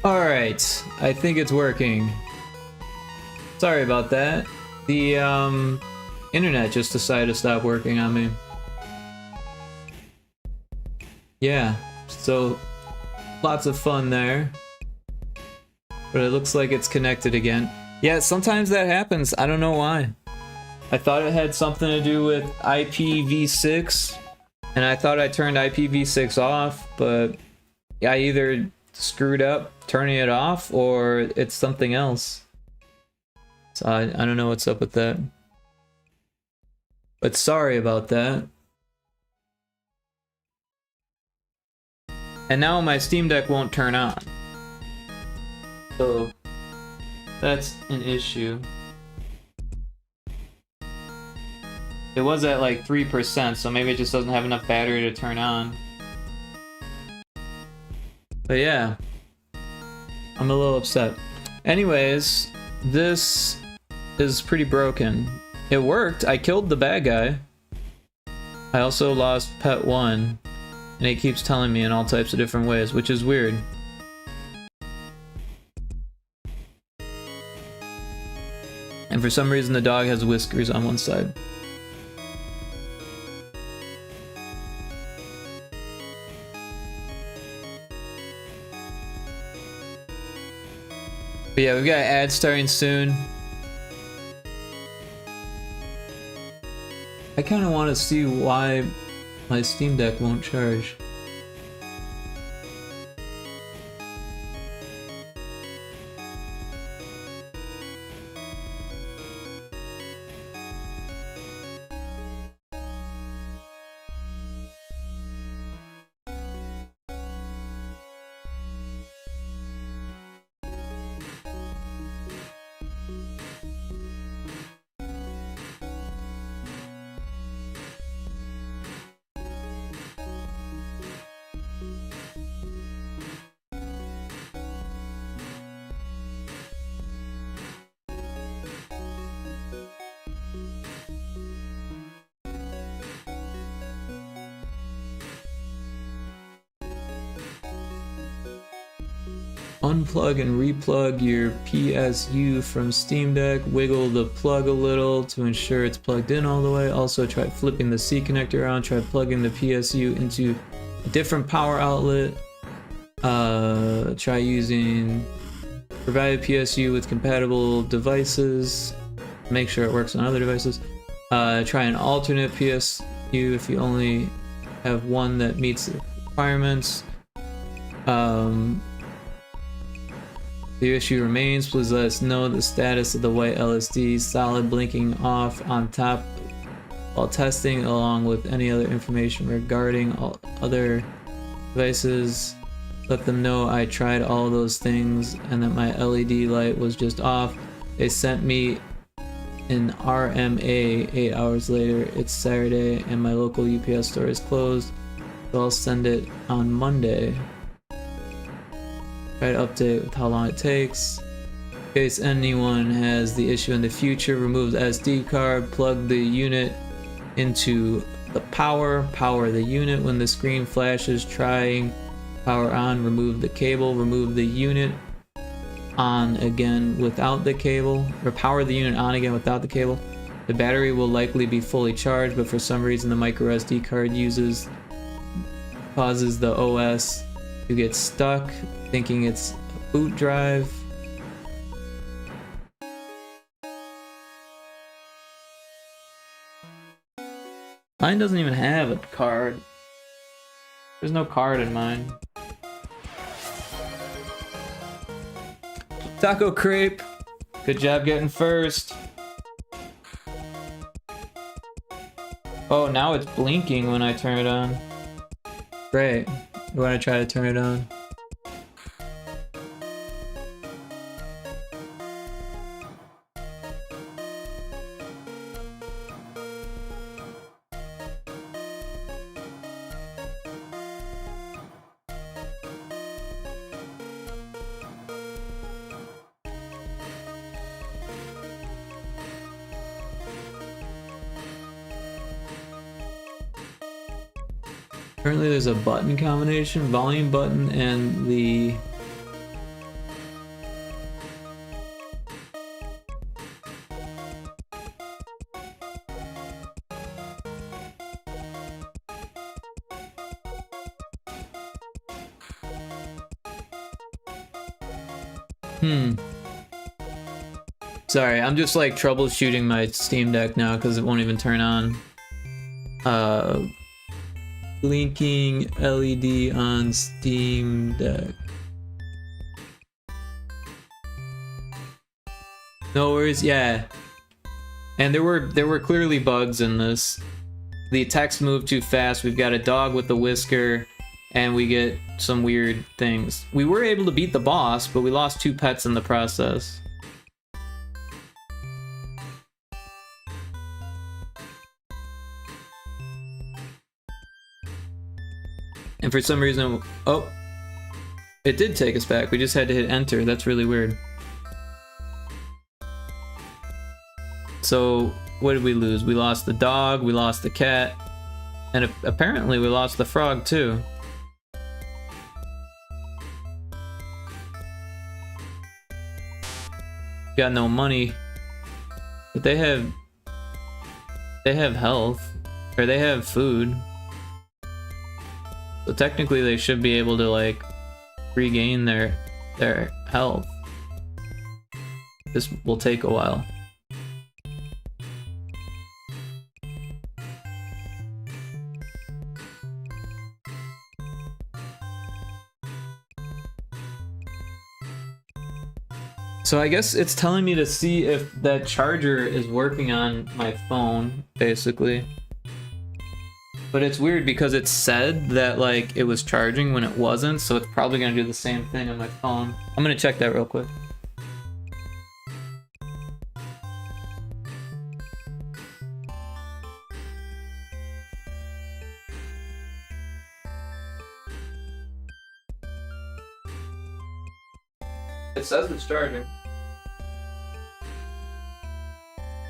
Alright, I think it's working. Sorry about that. The internet just decided to stop working on me. Yeah, so lots of fun there. But it looks like it's connected again. Yeah, sometimes that happens. I don't know why. I thought it had something to do with IPv6, and I thought I turned IPv6 off, but I either screwed up turning it off or it's something else. So I don't know what's up with that. But sorry about that. And now my Steam Deck won't turn on. So that's an issue. It was at like 3%, so maybe it just doesn't have enough battery to turn on. But yeah, I'm a little upset. Anyways, this is pretty broken. It worked. I killed the bad guy. I also lost Pet 1, and it keeps telling me in all types of different ways, which is weird. And for some reason the dog has whiskers on one side. But yeah, we've got ads starting soon. I kind of want to see why my Steam Deck won't charge. Unplug and replug your PSU from Steam Deck. Wiggle the plug a little to ensure it's plugged in all the way. Also try flipping the C connector around. Try plugging the PSU into a different power outlet. Try using provided PSU with compatible devices. Make sure it works on other devices. Try an alternate PSU if you only have one that meets the requirements. The issue remains. Please let us know the status of the white LSD solid blinking off on top while testing, along with any other information regarding all other devices. Let them know I tried all those things and that my LED light was just off. They sent me an RMA 8 hours later. It's Saturday and my local UPS store is closed, so I'll send it on Monday. Try to update with how long it takes. In case anyone has the issue in the future, remove the SD card, plug the unit into the power the unit. When the screen flashes, trying power on, remove the cable, remove the unit on again without the cable, or power the unit on again without the cable. The battery will likely be fully charged, but for some reason the micro SD card causes the OS to get stuck, thinking it's a boot drive. Mine doesn't even have a card. There's no card in mine. Taco Crepe, good job getting first. Oh, now it's blinking when I turn it on. Great. You want to try to turn it on? Currently there's a button combination, volume button and the Sorry, I'm just like troubleshooting my Steam Deck now because it won't even turn on. Blinking LED on Steam Deck. No worries, yeah. And there were clearly bugs in this. The text moved too fast. We've got a dog with a whisker, and we get some weird things. We were able to beat the boss, but we lost 2 pets in the process. And for some reason, oh, it did take us back. We just had to hit enter. That's really weird. So what did we lose? We lost the dog, we lost the cat, and apparently we lost the frog too. Got no money, but they have health, or they have food. So technically they should be able to like regain their health. This will take a while. So I guess it's telling me to see if that charger is working on my phone, basically. But it's weird because it said that like it was charging when it wasn't, so it's probably gonna do the same thing on my phone. I'm gonna check that real quick. It says it's charging.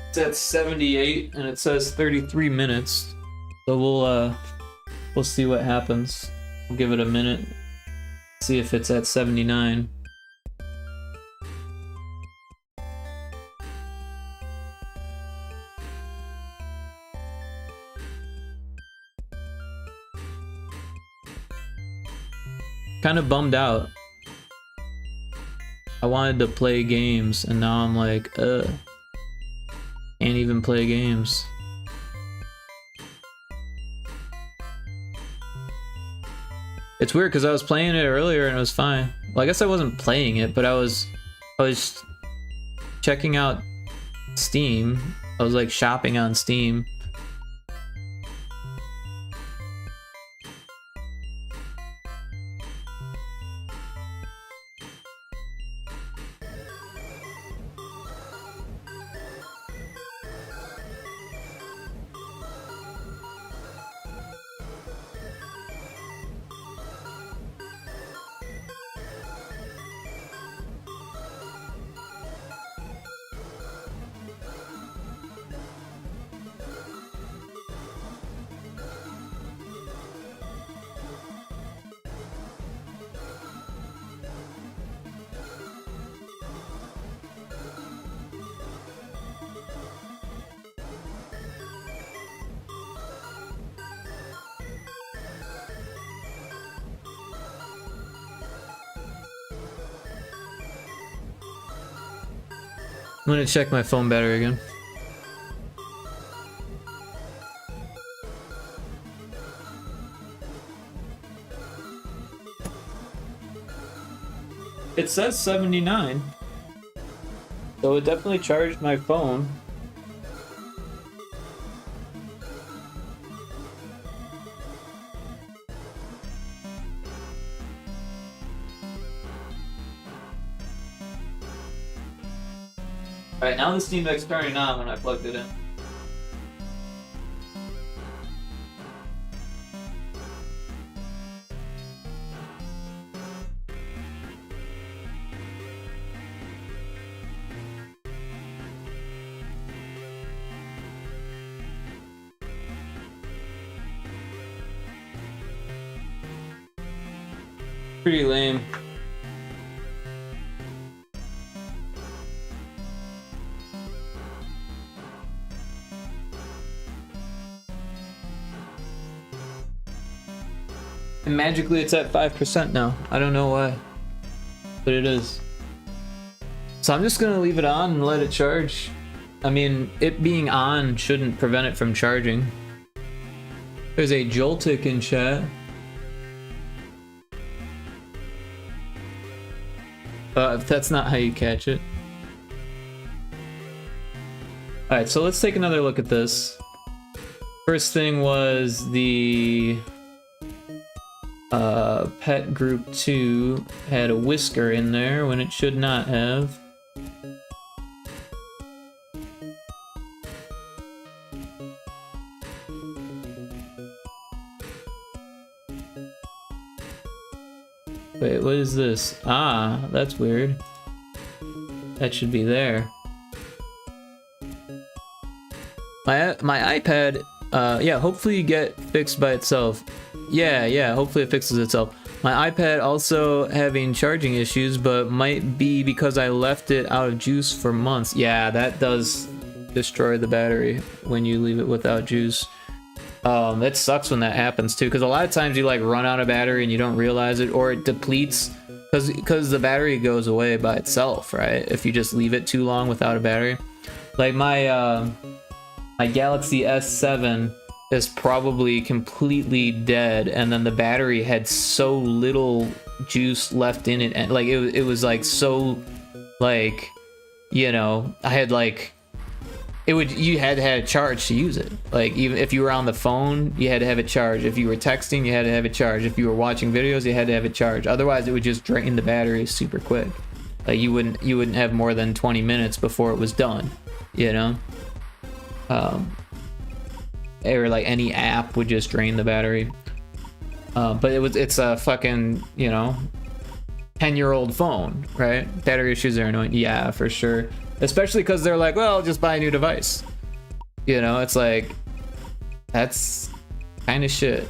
It's at 78 and it says 33 minutes. So we'll see what happens. We'll give it a minute. See if it's at 79. Kind of bummed out. I wanted to play games and now I'm like, can't even play games. It's weird because I was playing it earlier and it was fine. Well, I guess I wasn't playing it, but I was checking out Steam. I was like shopping on Steam. I'm gonna check my phone battery again. It says 79. So it definitely charged my phone. Alright, now the Steam Deck's turning on when I plugged it in. Pretty lame. And magically it's at 5% now. I don't know why, but it is. So I'm just gonna leave it on and let it charge. I mean, it being on shouldn't prevent it from charging. There's a Joltic in chat. That's not how you catch it. Alright, so let's take another look at this. First thing was the pet group 2 had a whisker in there when it should not have. Wait, what is this? Ah, that's weird. That should be there. My iPad, yeah, hopefully get fixed by itself. Yeah, hopefully it fixes itself. My iPad also having charging issues, but might be because I left it out of juice for months. Yeah, that does destroy the battery when you leave it without juice. It sucks when that happens too, because a lot of times you like run out of battery and you don't realize it, or it depletes because the battery goes away by itself, right? If you just leave it too long without a battery. Like my Galaxy S7 is probably completely dead, and then the battery had so little juice left in it, and like it was like so, like, you know, I had like, you had to have a charge to use it. Like, even if you were on the phone, you had to have it charged. If you were texting, you had to have it charged. If you were watching videos, you had to have it charged. Otherwise, it would just drain the battery super quick. Like, you wouldn't have more than 20 minutes before it was done, you know? Or like any app would just drain the battery. But it's a fucking, you know, 10-year-old phone, right? Battery issues are annoying. Yeah, for sure. Especially because they're like, well, just buy a new device. You know, it's like, that's kind of shit.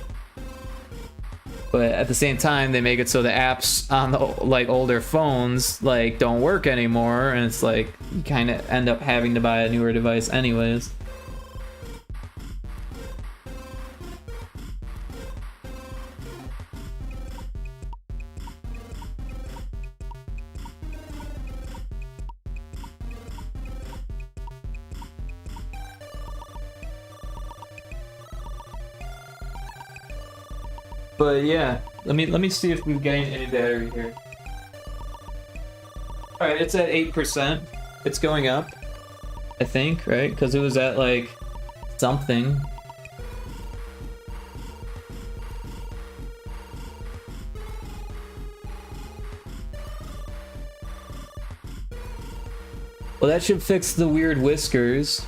But at the same time, they make it so the apps on the like older phones like don't work anymore, and it's like you kind of end up having to buy a newer device anyways. But yeah, let me see if we've gained any battery here. All right, it's at 8%. It's going up, I think, right? Because it was at like something. Well, that should fix the weird whiskers.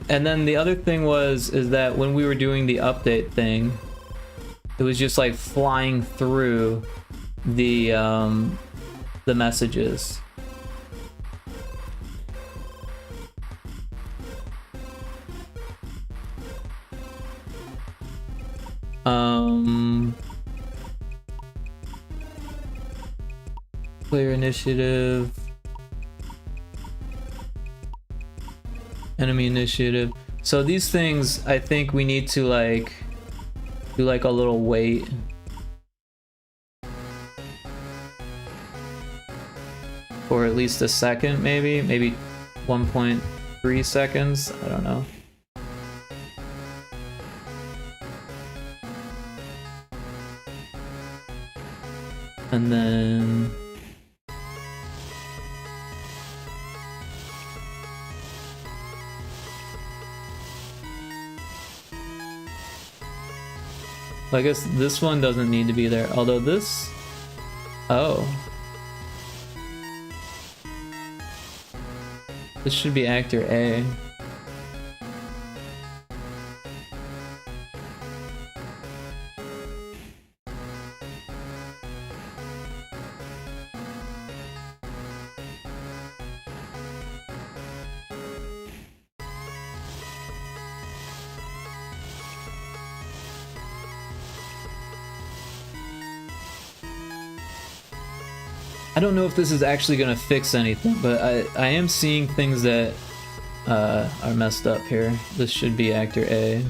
And then the other thing is that when we were doing the update thing, it was just like flying through the messages. Player initiative. Enemy initiative. So these things, I think we need to like do like a little wait. For at least a second, maybe 1.3 seconds. I don't know. And then I guess this one doesn't need to be there, although this... Oh. This should be actor A. I don't know if this is actually gonna fix anything, but I am seeing things that are messed up here. This should be actor A.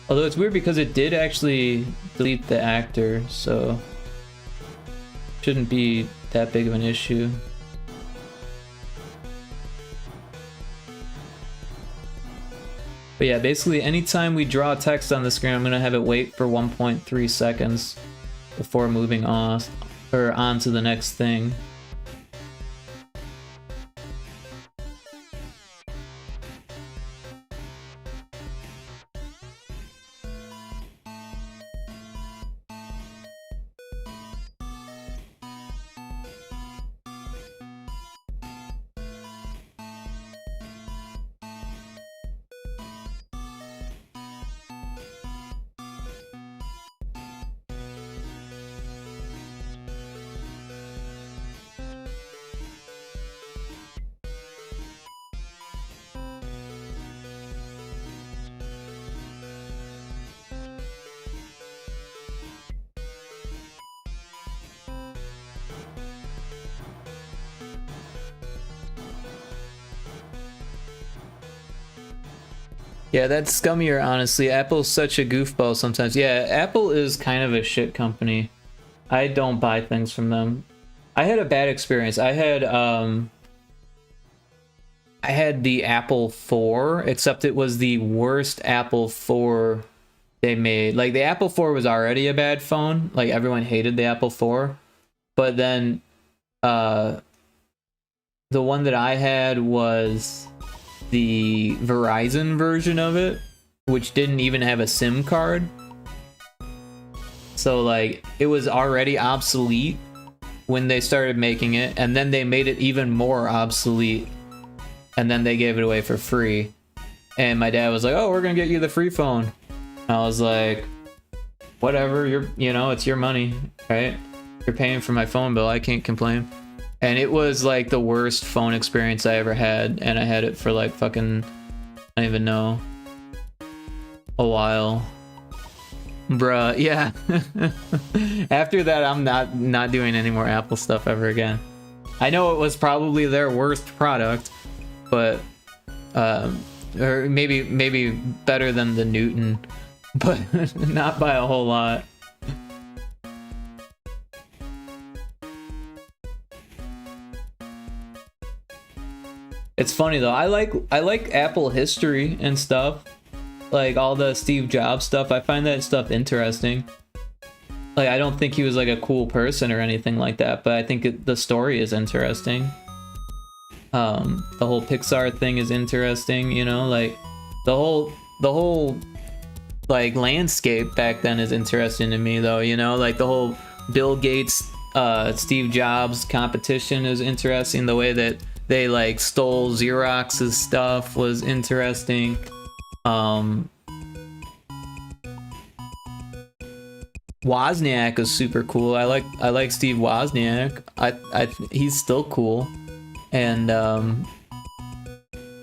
Although it's weird because it did actually delete the actor, so shouldn't be that big of an issue. But yeah, basically anytime we draw text on the screen, I'm gonna have it wait for 1.3 seconds before moving off or on to the next thing. Yeah, that's scummier, honestly. Apple's such a goofball sometimes. Yeah, Apple is kind of a shit company. I don't buy things from them. I had a bad experience. I had the Apple 4, except it was the worst Apple 4 they made. Like, the Apple 4 was already a bad phone. Like, everyone hated the Apple 4. But then, the one that I had was the Verizon version of it, which didn't even have a SIM card. So like it was already obsolete when they started making it, and then they made it even more obsolete, and then they gave it away for free. And my dad was like, "Oh, we're gonna get you the free phone." And I was like, "Whatever, it's your money, right? You're paying for my phone bill. I can't complain." And it was like the worst phone experience I ever had, and I had it for like fucking, I don't even know, a while. Bruh, yeah. After that, I'm not doing any more Apple stuff ever again. I know it was probably their worst product, but or maybe better than the Newton, but not by a whole lot. It's funny though. I like Apple history and stuff, like all the Steve Jobs stuff. I find that stuff interesting. Like, I don't think he was like a cool person or anything like that, but I think the story is interesting. The whole Pixar thing is interesting, like the whole like landscape back then is interesting to me though, like the whole Bill Gates, Steve Jobs competition is interesting. The way that they like stole Xerox's stuff was interesting. Wozniak is super cool. I like Steve Wozniak. He's still cool. And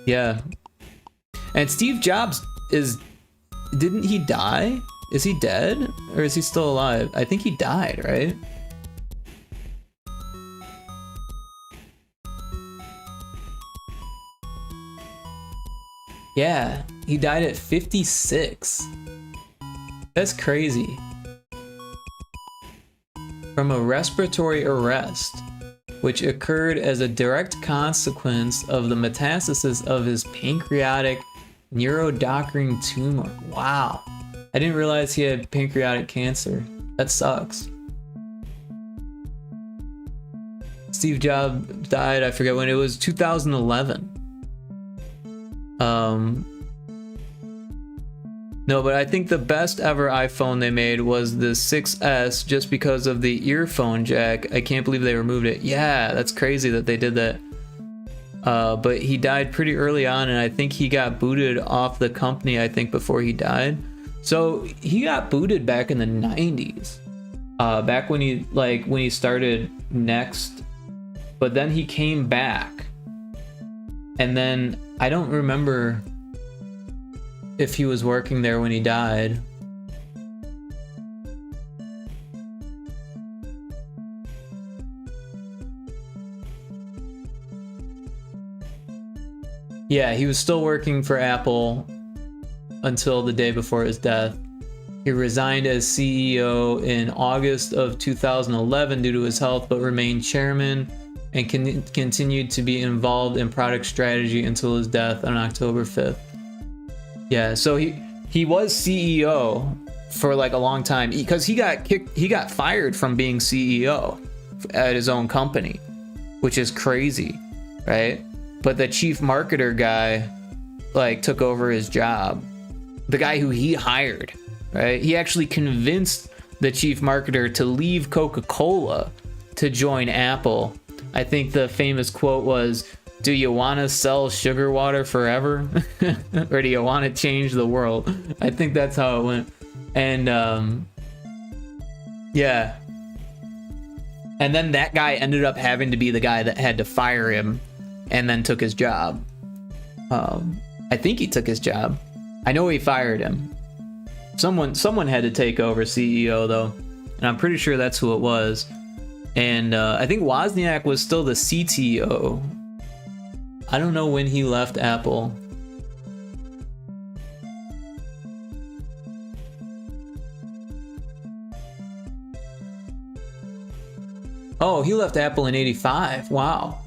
yeah. And Steve Jobs didn't he die? Is he dead? Or is he still alive? I think he died, right? Yeah, he died at 56. That's crazy. From a respiratory arrest, which occurred as a direct consequence of the metastasis of his pancreatic neuroendocrine tumor. Wow. I didn't realize he had pancreatic cancer. That sucks. Steve Jobs died, I forget when, it was 2011. No, but I think the best ever iPhone they made was the 6S, just because of the earphone jack. I can't believe they removed it. Yeah, that's crazy that they did that. But he died pretty early on, and I think he got booted off the company, I think, before he died. So he got booted back in the 90s. Back when he started Next. But then he came back. And then I don't remember if he was working there when he died. Yeah, he was still working for Apple until the day before his death. He resigned as CEO in August of 2011 due to his health, but remained chairman and continued to be involved in product strategy until his death on October 5th. Yeah, so he was CEO for like a long time, because he got fired from being CEO at his own company, which is crazy, right? But the chief marketer guy like took over his job. The guy who he hired, right? He actually convinced the chief marketer to leave Coca-Cola to join Apple. I think the famous quote was, "Do you want to sell sugar water forever?" Or do you want to change the world? I think that's how it went. And yeah. And then that guy ended up having to be the guy that had to fire him and then took his job. I think he took his job. I know he fired him. Someone had to take over CEO though, and I'm pretty sure that's who it was. And I think Wozniak was still the CTO. I don't know when he left Apple. Oh, he left Apple in '85. Wow.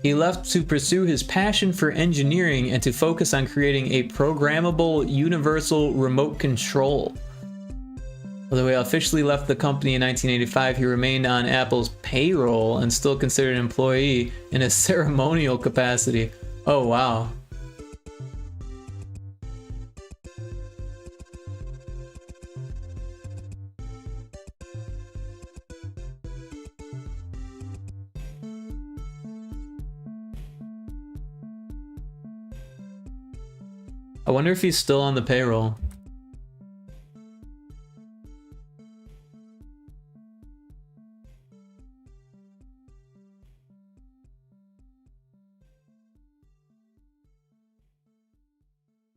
He left to pursue his passion for engineering and to focus on creating a programmable universal remote control. Although he officially left the company in 1985, he remained on Apple's payroll and still considered an employee in a ceremonial capacity. Oh, wow. I wonder if he's still on the payroll.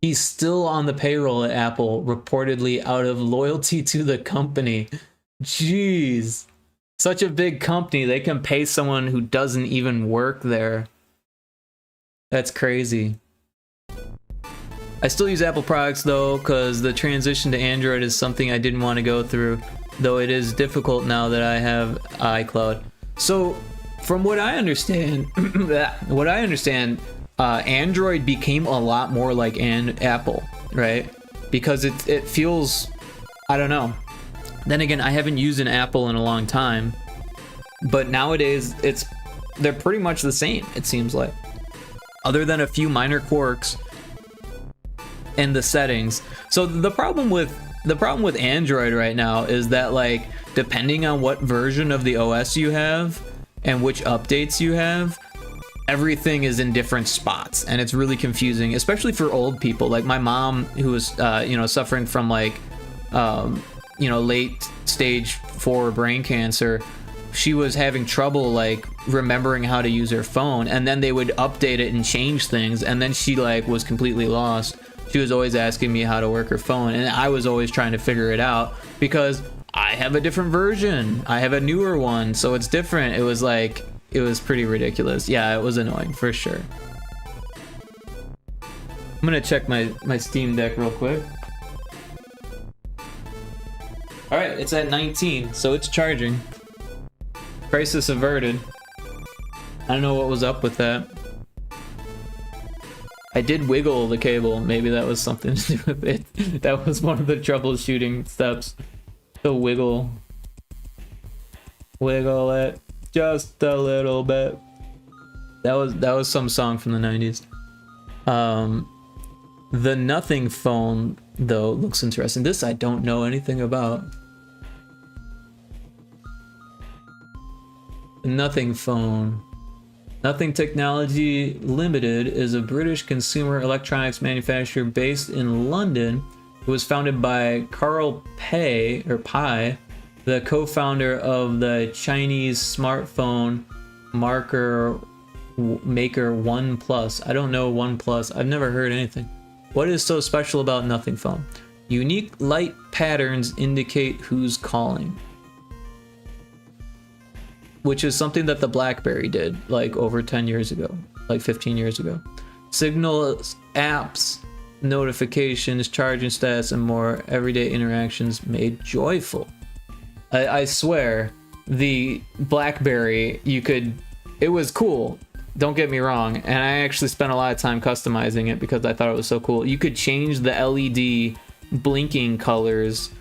He's still on the payroll at Apple, reportedly out of loyalty to the company. Jeez. Such a big company, they can pay someone who doesn't even work there. That's crazy. I still use Apple products though, because the transition to Android is something I didn't want to go through, though it is difficult now that I have iCloud. So, from what I understand, Android became a lot more like Apple, right? Because it feels, I don't know. Then again, I haven't used an Apple in a long time, but nowadays they're pretty much the same. It seems like, other than a few minor quirks in the settings. So the problem with Android right now is that, like, depending on what version of the OS you have and which updates you have, everything is in different spots, and it's really confusing, especially for old people. Like my mom, who was you know, suffering from like you know, late stage 4 brain cancer. She was having trouble like remembering how to use her phone, and then they would update it and change things, and then she like was completely lost. She was always asking me how to work her phone, and I was always trying to figure it out because I have a different version. I have a newer one, so it's different. It was like, it was pretty ridiculous. Yeah, it was annoying for sure. I'm gonna check my Steam Deck real quick. All right, it's at 19, so it's charging. Crisis averted. I don't know what was up with that. I did wiggle the cable. Maybe that was something to do with it. That was one of the troubleshooting steps. To wiggle it just a little bit. That was some song from the 90s. The Nothing phone though looks interesting. This I don't know anything about. Nothing phone. Nothing Technology Limited is a British consumer electronics manufacturer based in London. It was founded by Carl Pei, the co-founder of the Chinese smartphone maker OnePlus. I don't know OnePlus. I've never heard anything. What is so special about Nothing phone? Unique light patterns indicate who's calling, which is something that the BlackBerry did like over 10 years ago, like 15 years ago. Signals, apps, notifications, charging status, and more everyday interactions made joyful. I swear, the BlackBerry, it was cool, don't get me wrong, and I actually spent a lot of time customizing it because I thought it was so cool. You could change the LED blinking colors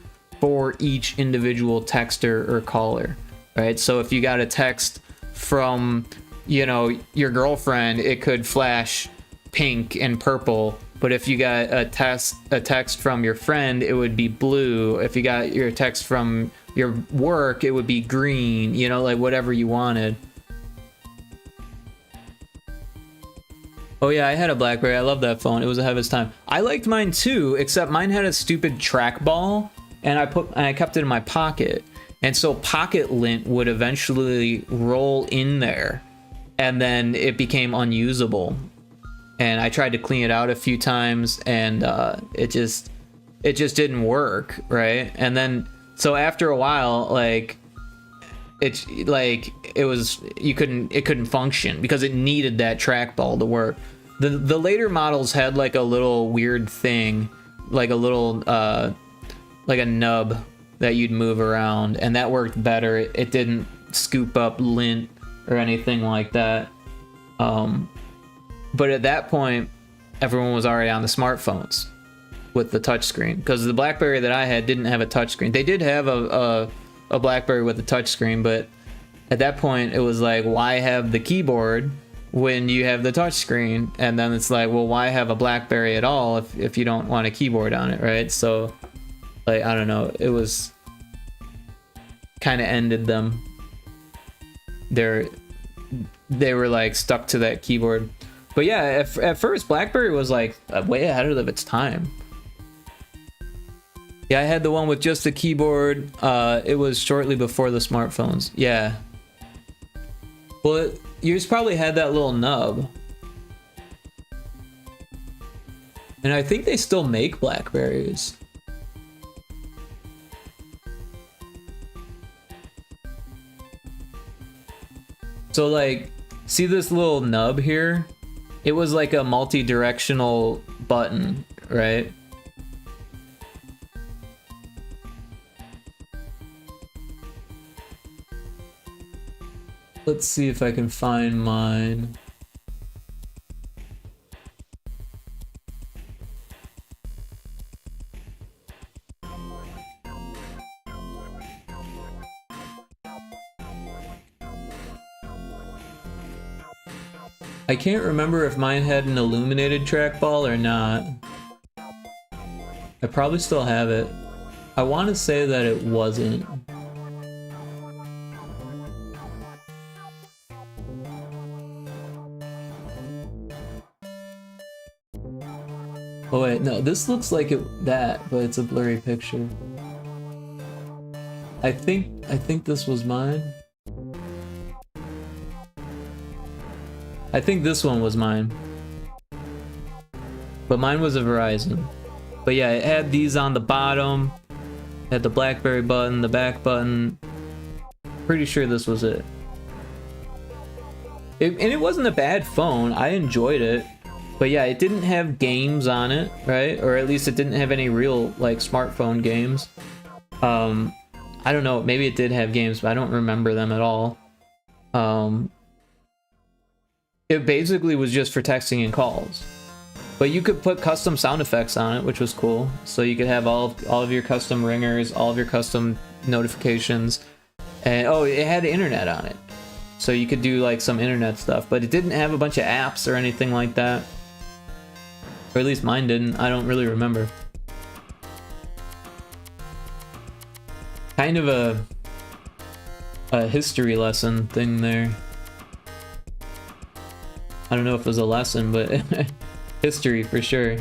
for each individual texter or caller. Right, so if you got a text from, you know, your girlfriend, it could flash pink and purple. But if you got a text from your friend, it would be blue. If you got your text from your work, it would be green. You know, like whatever you wanted. Oh yeah, I had a BlackBerry. I love that phone. It was ahead of its time. I liked mine too, except mine had a stupid trackball, and I kept it in my pocket. And so pocket lint would eventually roll in there, and then it became unusable. And I tried to clean it out a few times, and it just didn't work, right? And then so after a while, like it couldn't function because it needed that trackball to work. The later models had like a little weird thing, like a little like a nub that you'd move around, and that worked better. It didn't scoop up lint or anything like that. But at that point, everyone was already on the smartphones with the touchscreen, because the BlackBerry that I had didn't have a touchscreen. They did have a BlackBerry with a touchscreen, but at that point it was like, why have the keyboard when you have the touchscreen? And then it's like, well, why have a BlackBerry at all if you don't want a keyboard on it, right? So like, I don't know, it was kind of ended them. They were like stuck to that keyboard. But yeah, at first BlackBerry was like way ahead of its time. Yeah, I had the one with just the keyboard. It was shortly before the smartphones. Yeah. Well, yours probably had that little nub. And I think they still make BlackBerries. So like, see this little nub here? It was like a multi-directional button, right? Let's see if I can find mine. I can't remember if mine had an illuminated trackball or not. I probably still have it. I want to say that it wasn't. Oh wait, no, this looks like that, but it's a blurry picture. I think this was mine. I think this one was mine. But mine was a Verizon. But yeah, it had these on the bottom. It had the BlackBerry button, the back button. Pretty sure this was it. And it wasn't a bad phone. I enjoyed it. But yeah, it didn't have games on it, right? Or at least it didn't have any real, like, smartphone games. I don't know, maybe it did have games, but I don't remember them at all. It basically was just for texting and calls. But you could put custom sound effects on it, which was cool. So you could have all of your custom ringers, all of your custom notifications. And oh, it had internet on it. So you could do like some internet stuff, but it didn't have a bunch of apps or anything like that. Or at least mine didn't. I don't really remember. Kind of a history lesson thing there. I don't know if it was a lesson, but history for sure.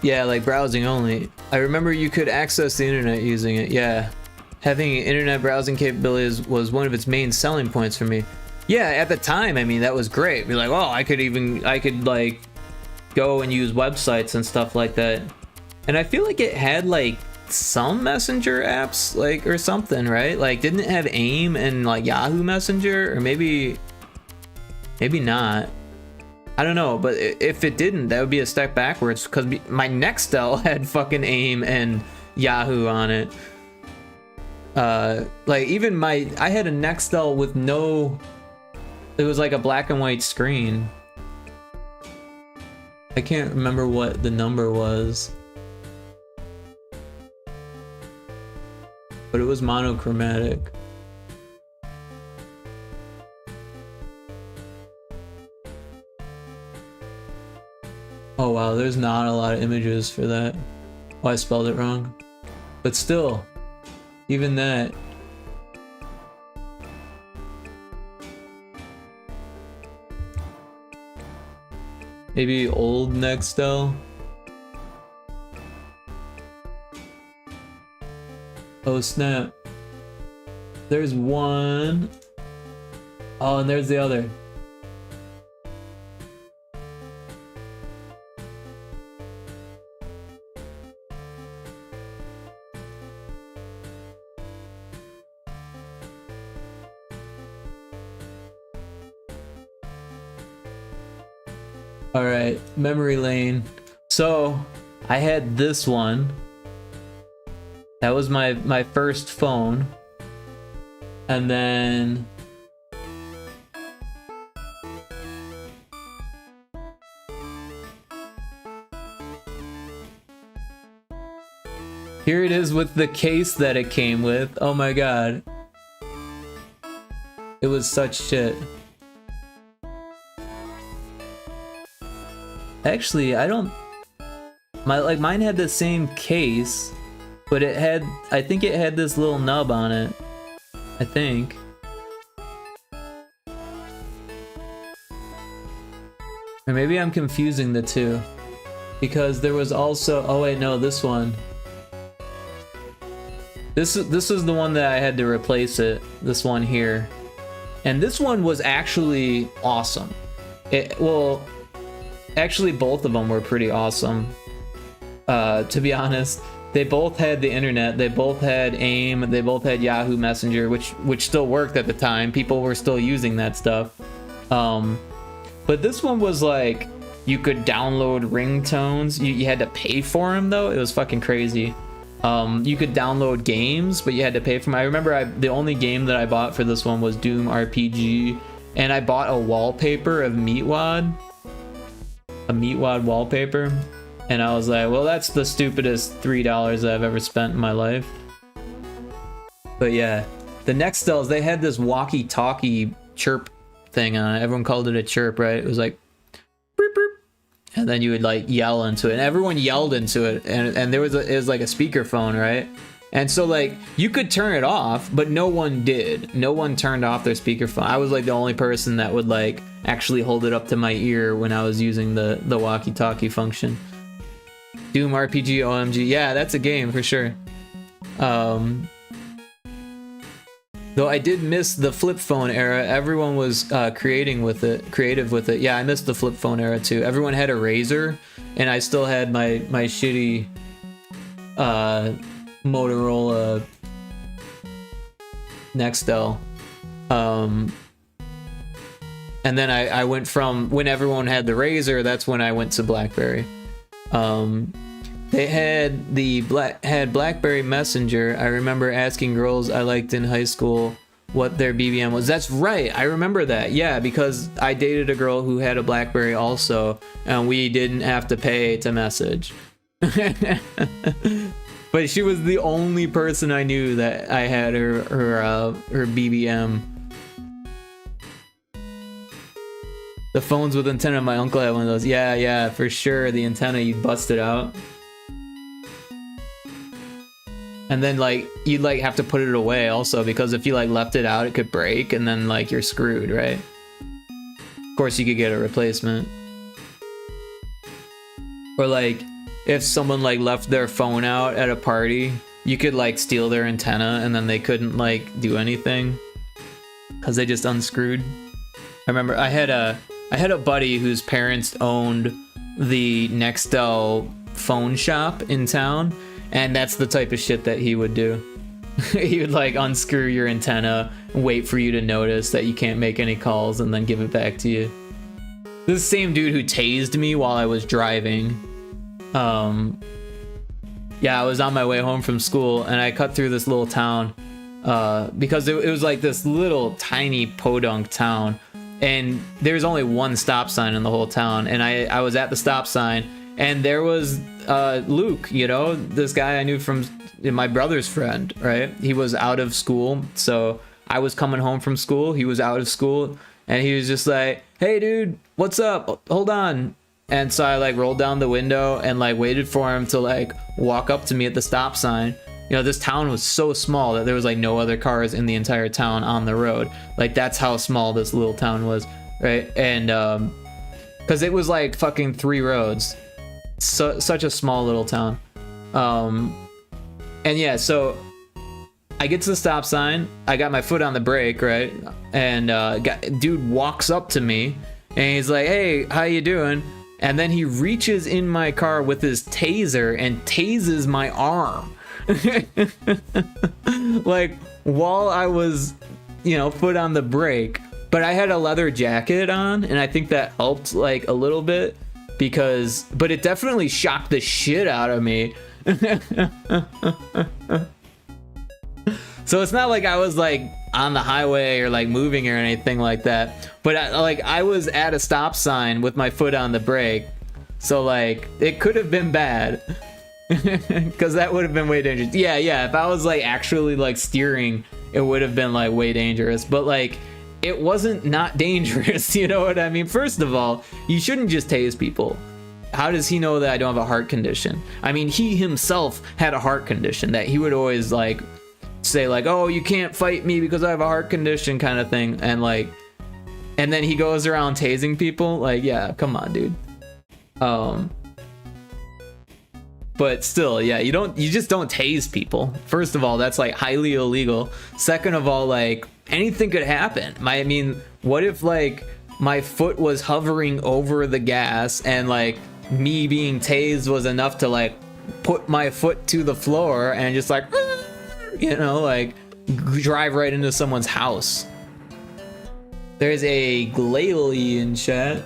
Yeah, like browsing only. I remember you could access the internet using it, yeah. Having internet browsing capabilities was one of its main selling points for me. Yeah, at the time, I mean, that was great. Be like, oh, I could like go and use websites and stuff like that. And I feel like it had like some messenger apps, like, or something, right? Like, didn't it have AIM and like Yahoo Messenger? Or maybe not. I don't know, but if it didn't, that would be a step backwards, because my Nextel had fucking AIM and Yahoo on it. Like, even I had a Nextel with no... It was like a black and white screen. I can't remember what the number was. But it was monochromatic. Oh wow, there's not a lot of images for that. Oh, I spelled it wrong. But still, even that. Maybe old Nextel. Oh snap. There's one. Oh, and there's the other. All right, memory lane. So I had this one. That was my first phone. And then here it is with the case that it came with. Oh my god. It was such shit. Actually, I don't... mine had the same case, but it had... I think it had this little nub on it. I think. Or maybe I'm confusing the two. Because there was also... Oh wait, no, this one. This is the one that I had to replace it. This one here. And this one was actually awesome. Well... Actually, both of them were pretty awesome, to be honest. They both had the internet, they both had AIM, they both had Yahoo Messenger, which still worked at the time. People were still using that stuff. But this one was like, You could download ringtones. You had to pay for them though. It was fucking crazy. You could download games, but you had to pay for them. I remember the only game that I bought for this one was Doom RPG, and I bought a wallpaper of Meatwad. A Meatwad wallpaper. And I was like, well, that's the stupidest $3 I've ever spent in my life. But yeah, the Nextels, they had this walkie-talkie chirp thing on it. Everyone called it a chirp, right? It was like, beep, beep. And then you would like yell into it, and everyone yelled into it. And it was like a speakerphone, right? And so like you could turn it off, but no one did. No one turned off their speakerphone. I was like the only person that would like actually hold it up to my ear when I was using the walkie-talkie function. Doom RPG OMG. Yeah, that's a game for sure. Though I did miss the flip phone era. Everyone was creative with it. Yeah, I missed the flip phone era too. Everyone had a Razr, and I still had my shitty Motorola Nextel. And then I went from when everyone had the Razr, that's when I went to BlackBerry. They had BlackBerry Messenger. I remember asking girls I liked in high school what their BBM was. That's right, I remember that. Yeah, because I dated a girl who had a BlackBerry also, and we didn't have to pay to message. But she was the only person I knew that I had her BBM. The phones with antenna, my uncle had one of those. Yeah, for sure. The antenna, you bust it out. And then like you'd like have to put it away also, because if you like left it out, it could break, and then like you're screwed, right? Of course, you could get a replacement. Or like if someone like left their phone out at a party, you could like steal their antenna, and then they couldn't like do anything because they just unscrewed. I remember I had a buddy whose parents owned the Nextel phone shop in town, and that's the type of shit that he would do. He would like unscrew your antenna, wait for you to notice that you can't make any calls, and then give it back to you. This same dude who tased me while I was driving. Yeah, I was on my way home from school, and I cut through this little town because it was like this little tiny podunk town, and there's only one stop sign in the whole town, and I was at the stop sign, and there was Luke, you know, this guy I knew from my brother's friend, right? He was out of school, so I was coming home from school, he was out of school, and he was just like, hey dude, what's up, hold on. And so I like rolled down the window and like waited for him to like walk up to me at the stop sign. You know, this town was so small that there was like no other cars in the entire town on the road. Like that's how small this little town was, right? And because it was like fucking 3 roads. Such a small little town. And yeah, so I get to the stop sign, I got my foot on the brake, right? And dude walks up to me and he's like, hey, how you doing? And then he reaches in my car with his taser and tases my arm. Like while I was, you know, foot on the brake, but I had a leather jacket on, and I think that helped like a little bit but it definitely shocked the shit out of me. So it's not like I was like on the highway or like moving or anything like that, but I was at a stop sign with my foot on the brake, so like it could have been bad. Because that would have been way dangerous. Yeah, if I was like actually like steering, it would have been like way dangerous, but like it wasn't not dangerous. You know what I mean? First of all, you shouldn't just tase people. How does he know that I don't have a heart condition? I mean, he himself had a heart condition that he would always like say like, oh, you can't fight me because I have a heart condition kind of thing, and like, and then he goes around tasing people. Like, yeah, come on, dude. But still, yeah, you just don't tase people. First of all, that's like highly illegal. Second of all, like anything could happen. I mean, what if like my foot was hovering over the gas and like me being tased was enough to like put my foot to the floor and just like, you know, like drive right into someone's house. There's a Glalie in chat.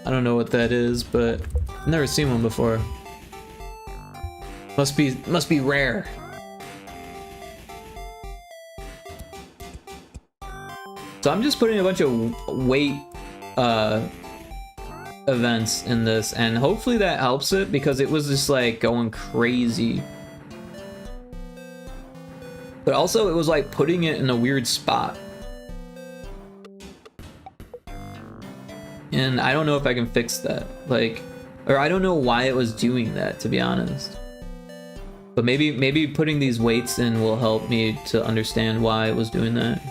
I don't know what that is, but I've never seen one before. Must be rare. So I'm just putting a bunch of weight events in this, and hopefully that helps it, because it was just like going crazy. But also it was like putting it in a weird spot. And I don't know if I can fix that. Like, or I don't know why it was doing that, to be honest. But maybe putting these weights in will help me to understand why it was doing that.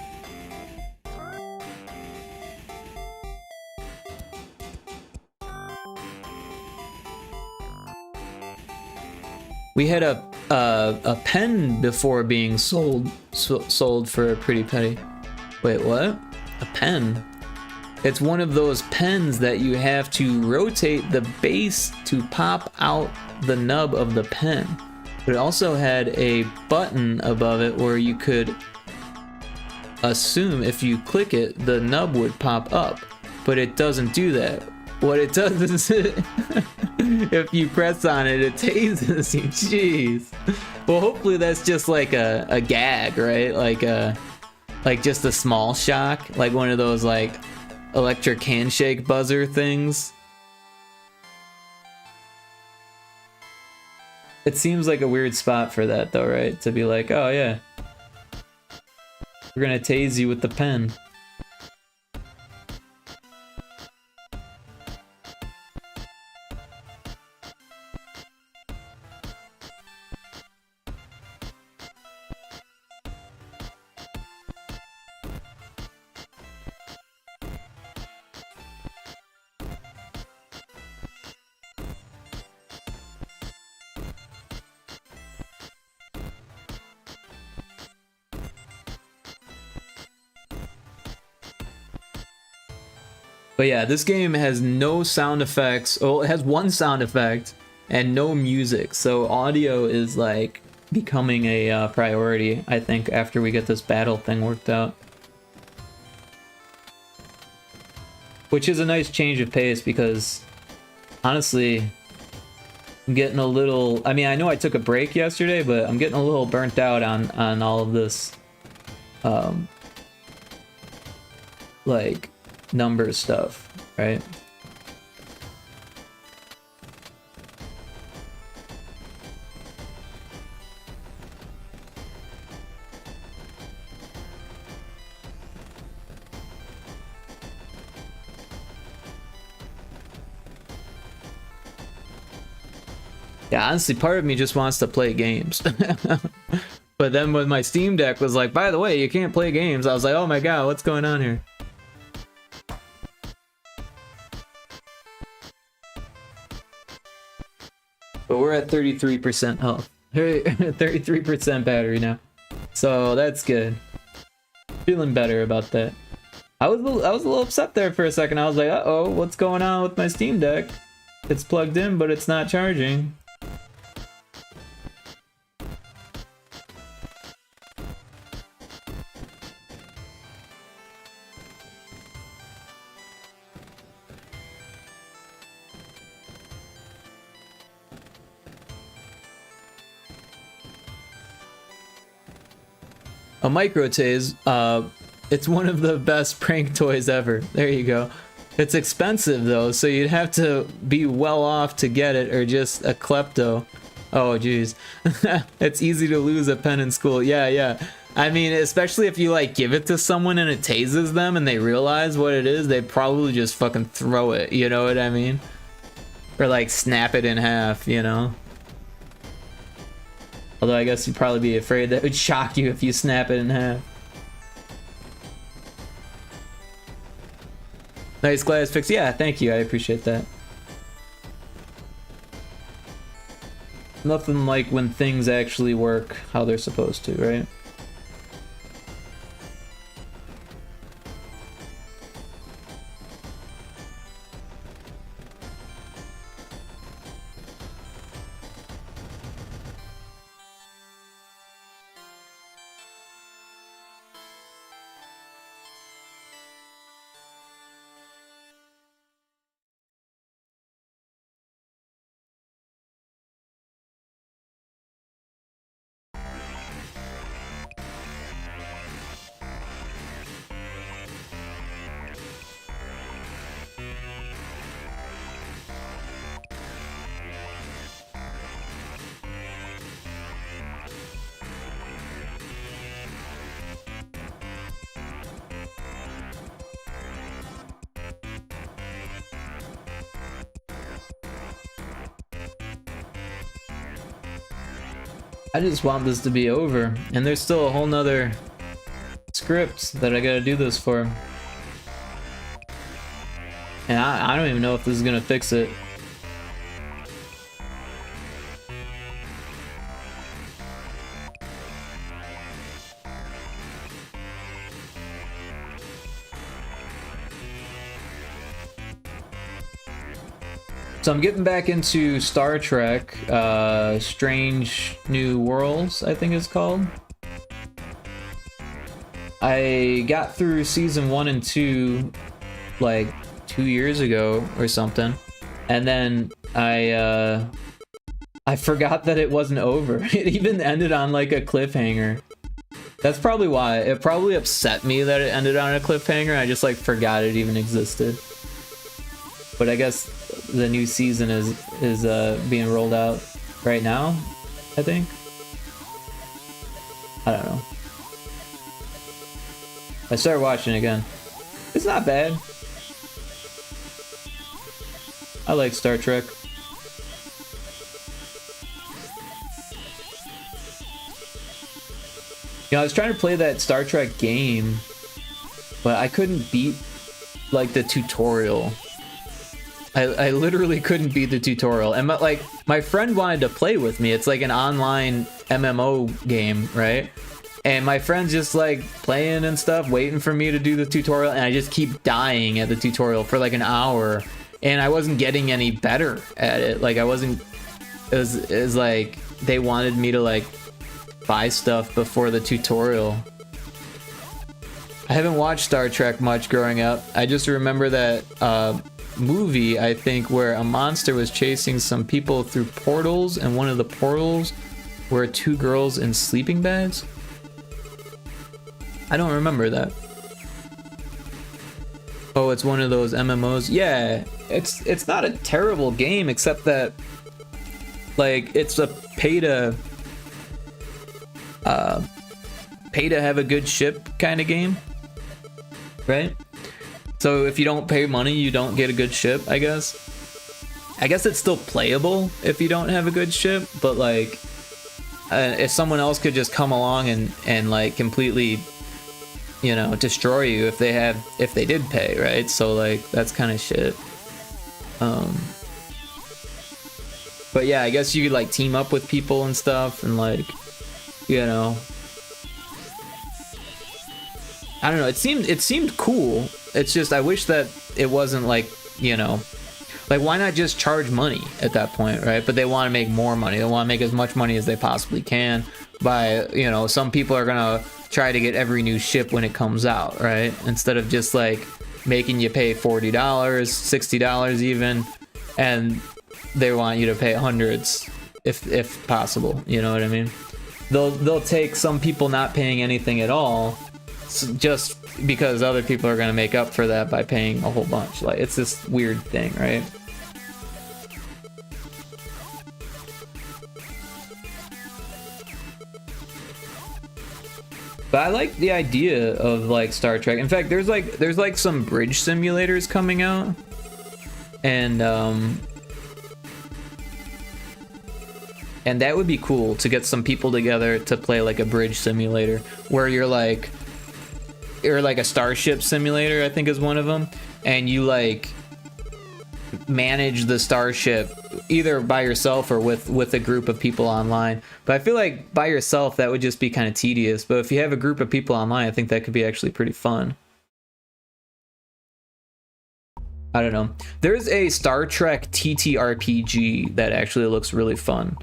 We had a pen before being sold for a pretty penny. Wait, what? A pen? It's one of those pens that you have to rotate the base to pop out the nub of the pen. But it also had a button above it where you could assume if you click it, the nub would pop up. But it doesn't do that. What it does is if you press on it, it tases you. Jeez. Well, hopefully that's just like a gag, right? Like just a small shock, like one of those like electric handshake buzzer things. It seems like a weird spot for that though, right? To be like, oh yeah, we're gonna tase you with the pen. But yeah, this game has no sound effects. Oh, it has one sound effect and no music. So audio is like becoming a priority, I think, after we get this battle thing worked out. Which is a nice change of pace because, honestly, I'm getting a little... I mean, I know I took a break yesterday, but I'm getting a little burnt out on all of this, like, number stuff, right? Yeah, honestly, part of me just wants to play games. But then when my Steam Deck was like, by the way, you can't play games, I was like, oh my god, what's going on here? But we're at 33% health. 33% battery now. So that's good. Feeling better about that. I was a little upset there for a second. I was like, uh-oh, what's going on with my Steam Deck? It's plugged in, but it's not charging. A micro tase, it's one of the best prank toys ever. There you go. It's expensive though, so you'd have to be well off to get it, or just a klepto. Oh geez. It's easy to lose a pen in school. Yeah. I mean, especially if you like give it to someone and it tases them and they realize what it is, they probably just fucking throw it, you know what I mean? Or like snap it in half, you know? Although I guess you'd probably be afraid that it would shock you if you snap it in half. Nice glass fix. Yeah, thank you. I appreciate that. Nothing like when things actually work how they're supposed to, right? I just want this to be over, and there's still a whole nother script that I gotta do this for. And I don't even know if this is gonna fix it. So I'm getting back into Star Trek, Strange New Worlds, I think it's called. I got through season 1 and 2 like 2 years ago or something, and then I forgot that it wasn't over. It even ended on like a cliffhanger. That's probably why. It probably upset me that it ended on a cliffhanger. I just like forgot it even existed. But I guess the new season is being rolled out right now, I think. I don't know. I started watching again. It's not bad. I like Star Trek. You know, I was trying to play that Star Trek game, but I couldn't beat like the tutorial. I literally couldn't beat the tutorial, and my friend wanted to play with me. It's like an online MMO game, right? And my friend's just like playing and stuff, waiting for me to do the tutorial, and I just keep dying at the tutorial for like an hour, and I wasn't getting any better at it. Like I wasn't. It was like they wanted me to like buy stuff before the tutorial. I haven't watched Star Trek much growing up. I just remember that movie, I think, where a monster was chasing some people through portals, and one of the portals were 2 girls in sleeping bags. I don't remember that. Oh, it's one of those MMOs. Yeah, it's not a terrible game, except that like it's a pay to have a good ship kind of game, right? So if you don't pay money, you don't get a good ship, I guess. I guess it's still playable if you don't have a good ship, but like if someone else could just come along and like completely, you know, destroy you if they did pay, right? So like that's kind of shit. But yeah, I guess you could like team up with people and stuff, and like, you know, I don't know, it seemed cool. It's just I wish that it wasn't like, you know, like why not just charge money at that point, right? But they want to make more money. They want to make as much money as they possibly can by, you know, some people are gonna try to get every new ship when it comes out, right? Instead of just like making you pay $40, $60 even, and they want you to pay hundreds if possible, you know what I mean? They'll take some people not paying anything at all just because other people are going to make up for that by paying a whole bunch. Like, it's this weird thing, right? But I like the idea of like Star Trek. In fact, there's like some bridge simulators coming out, and that would be cool to get some people together to play like a bridge simulator where you're like a starship simulator, I think is one of them, and you like manage the starship either by yourself or with a group of people online. But I feel like by yourself that would just be kind of tedious, but if you have a group of people online, I think that could be actually pretty fun. I don't know. There's a Star Trek TTRPG that actually looks really fun.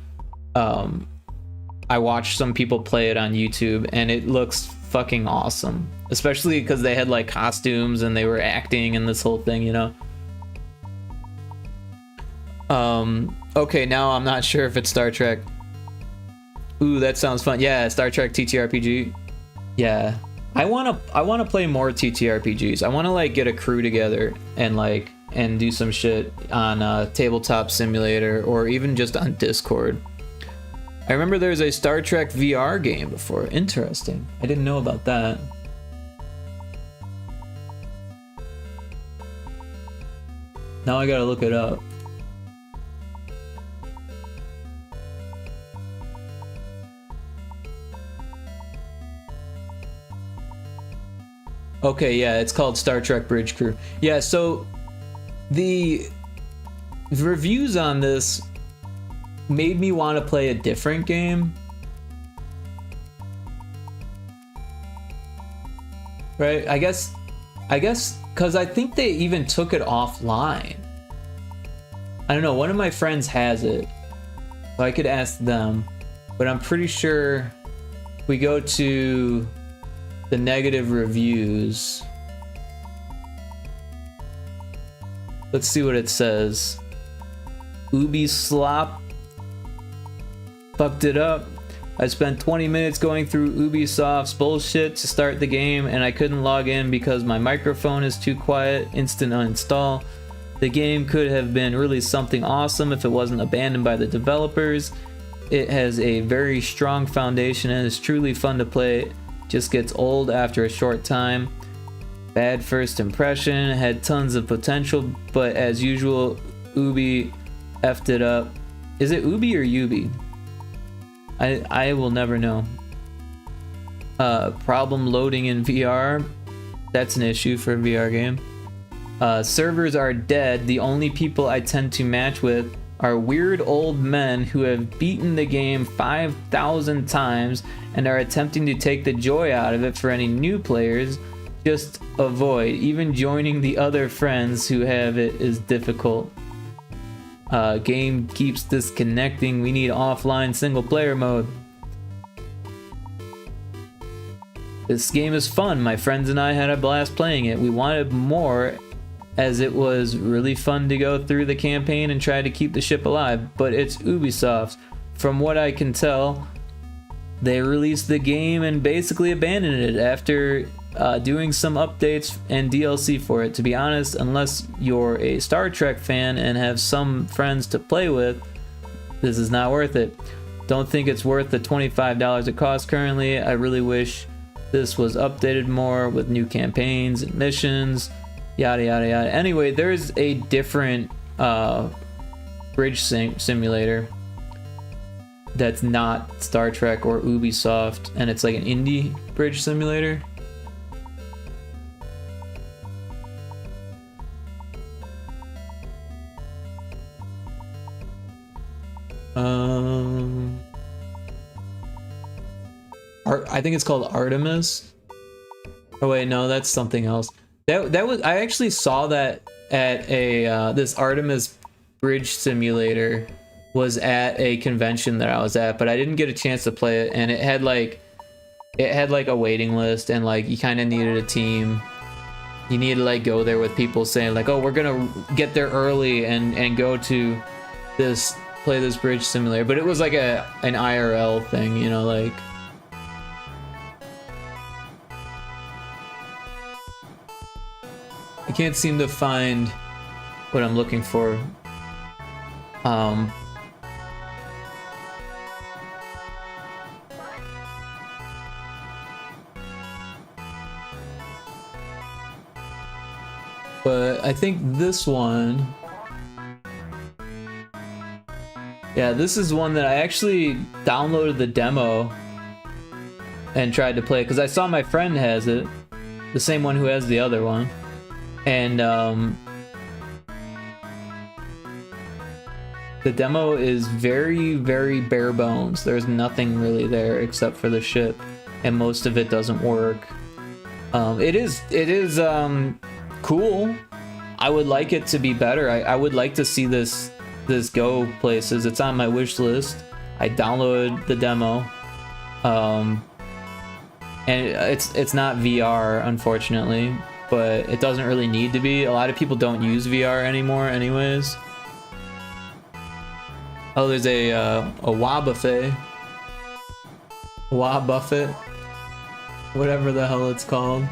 I watched some people play it on YouTube, and it looks fucking awesome, especially because they had like costumes and they were acting and this whole thing, you know. Okay, now I'm not sure if it's Star Trek. Ooh, that sounds fun. Yeah, Star Trek TTRPG. Yeah, I wanna play more TTRPGs. I wanna like get a crew together and do some shit on Tabletop Simulator or even just on Discord. I remember there was a Star Trek VR game before. Interesting. I didn't know about that. Now I gotta look it up. Okay, yeah, it's called Star Trek Bridge Crew. Yeah, so the reviews on this made me want to play a different game. Right? I guess because I think they even took it offline. I don't know, one of my friends has it, so I could ask them, but I'm pretty sure if we go to the negative reviews, let's see what it says. Ubislop fucked it up. I spent 20 minutes going through Ubisoft's bullshit to start the game, and I couldn't log in because my microphone is too quiet. Instant uninstall. The game could have been really something awesome if it wasn't abandoned by the developers. It has a very strong foundation and is truly fun to play. Just gets old after a short time. Bad first impression, had tons of potential, but as usual, Ubi effed it up. Is it Ubi or Ubi? I will never know. Problem loading in VR. That's an issue for a VR game. Servers are dead. The only people I tend to match with are weird old men who have beaten the game 5,000 times and are attempting to take the joy out of it for any new players. Just avoid. Even joining the other friends who have it is difficult. Game keeps disconnecting. We need offline single player mode. This game is fun. My friends and I had a blast playing it. We wanted more, as it was really fun to go through the campaign and try to keep the ship alive, but it's Ubisoft. From what I can tell, they released the game and basically abandoned it after doing some updates and DLC for it. To be honest, unless you're a Star Trek fan and have some friends to play with, this is not worth it. Don't think it's worth the $25 it costs currently. I really wish this was updated more with new campaigns and missions, yada yada yada. Anyway, there's a different bridge simulator that's not Star Trek or Ubisoft, and it's like an indie bridge simulator. I think it's called Artemis. Oh wait, no, that's something else. That was, I actually saw that at a this Artemis bridge simulator was at a convention that I was at, but I didn't get a chance to play it, and it had like a waiting list, and like you kind of needed a team. You need to like go there with people saying like, oh, we're gonna get there early and go to this, play this bridge simulator. But it was like an IRL thing, you know, like. I can't seem to find what I'm looking for. But I think this one, yeah, this is one that I actually downloaded the demo and tried to play because I saw my friend has it, the same one who has the other one. And the demo is very, very bare bones. There's nothing really there except for the ship, and most of it doesn't work. It is cool. I would like it to be better. I would like to see this go places. It's on my wish list. I downloaded the demo, and it's not VR, unfortunately. But it doesn't really need to be. A lot of people don't use VR anymore anyways. Oh, there's a Wabuffet. Wabuffet. Whatever the hell it's called.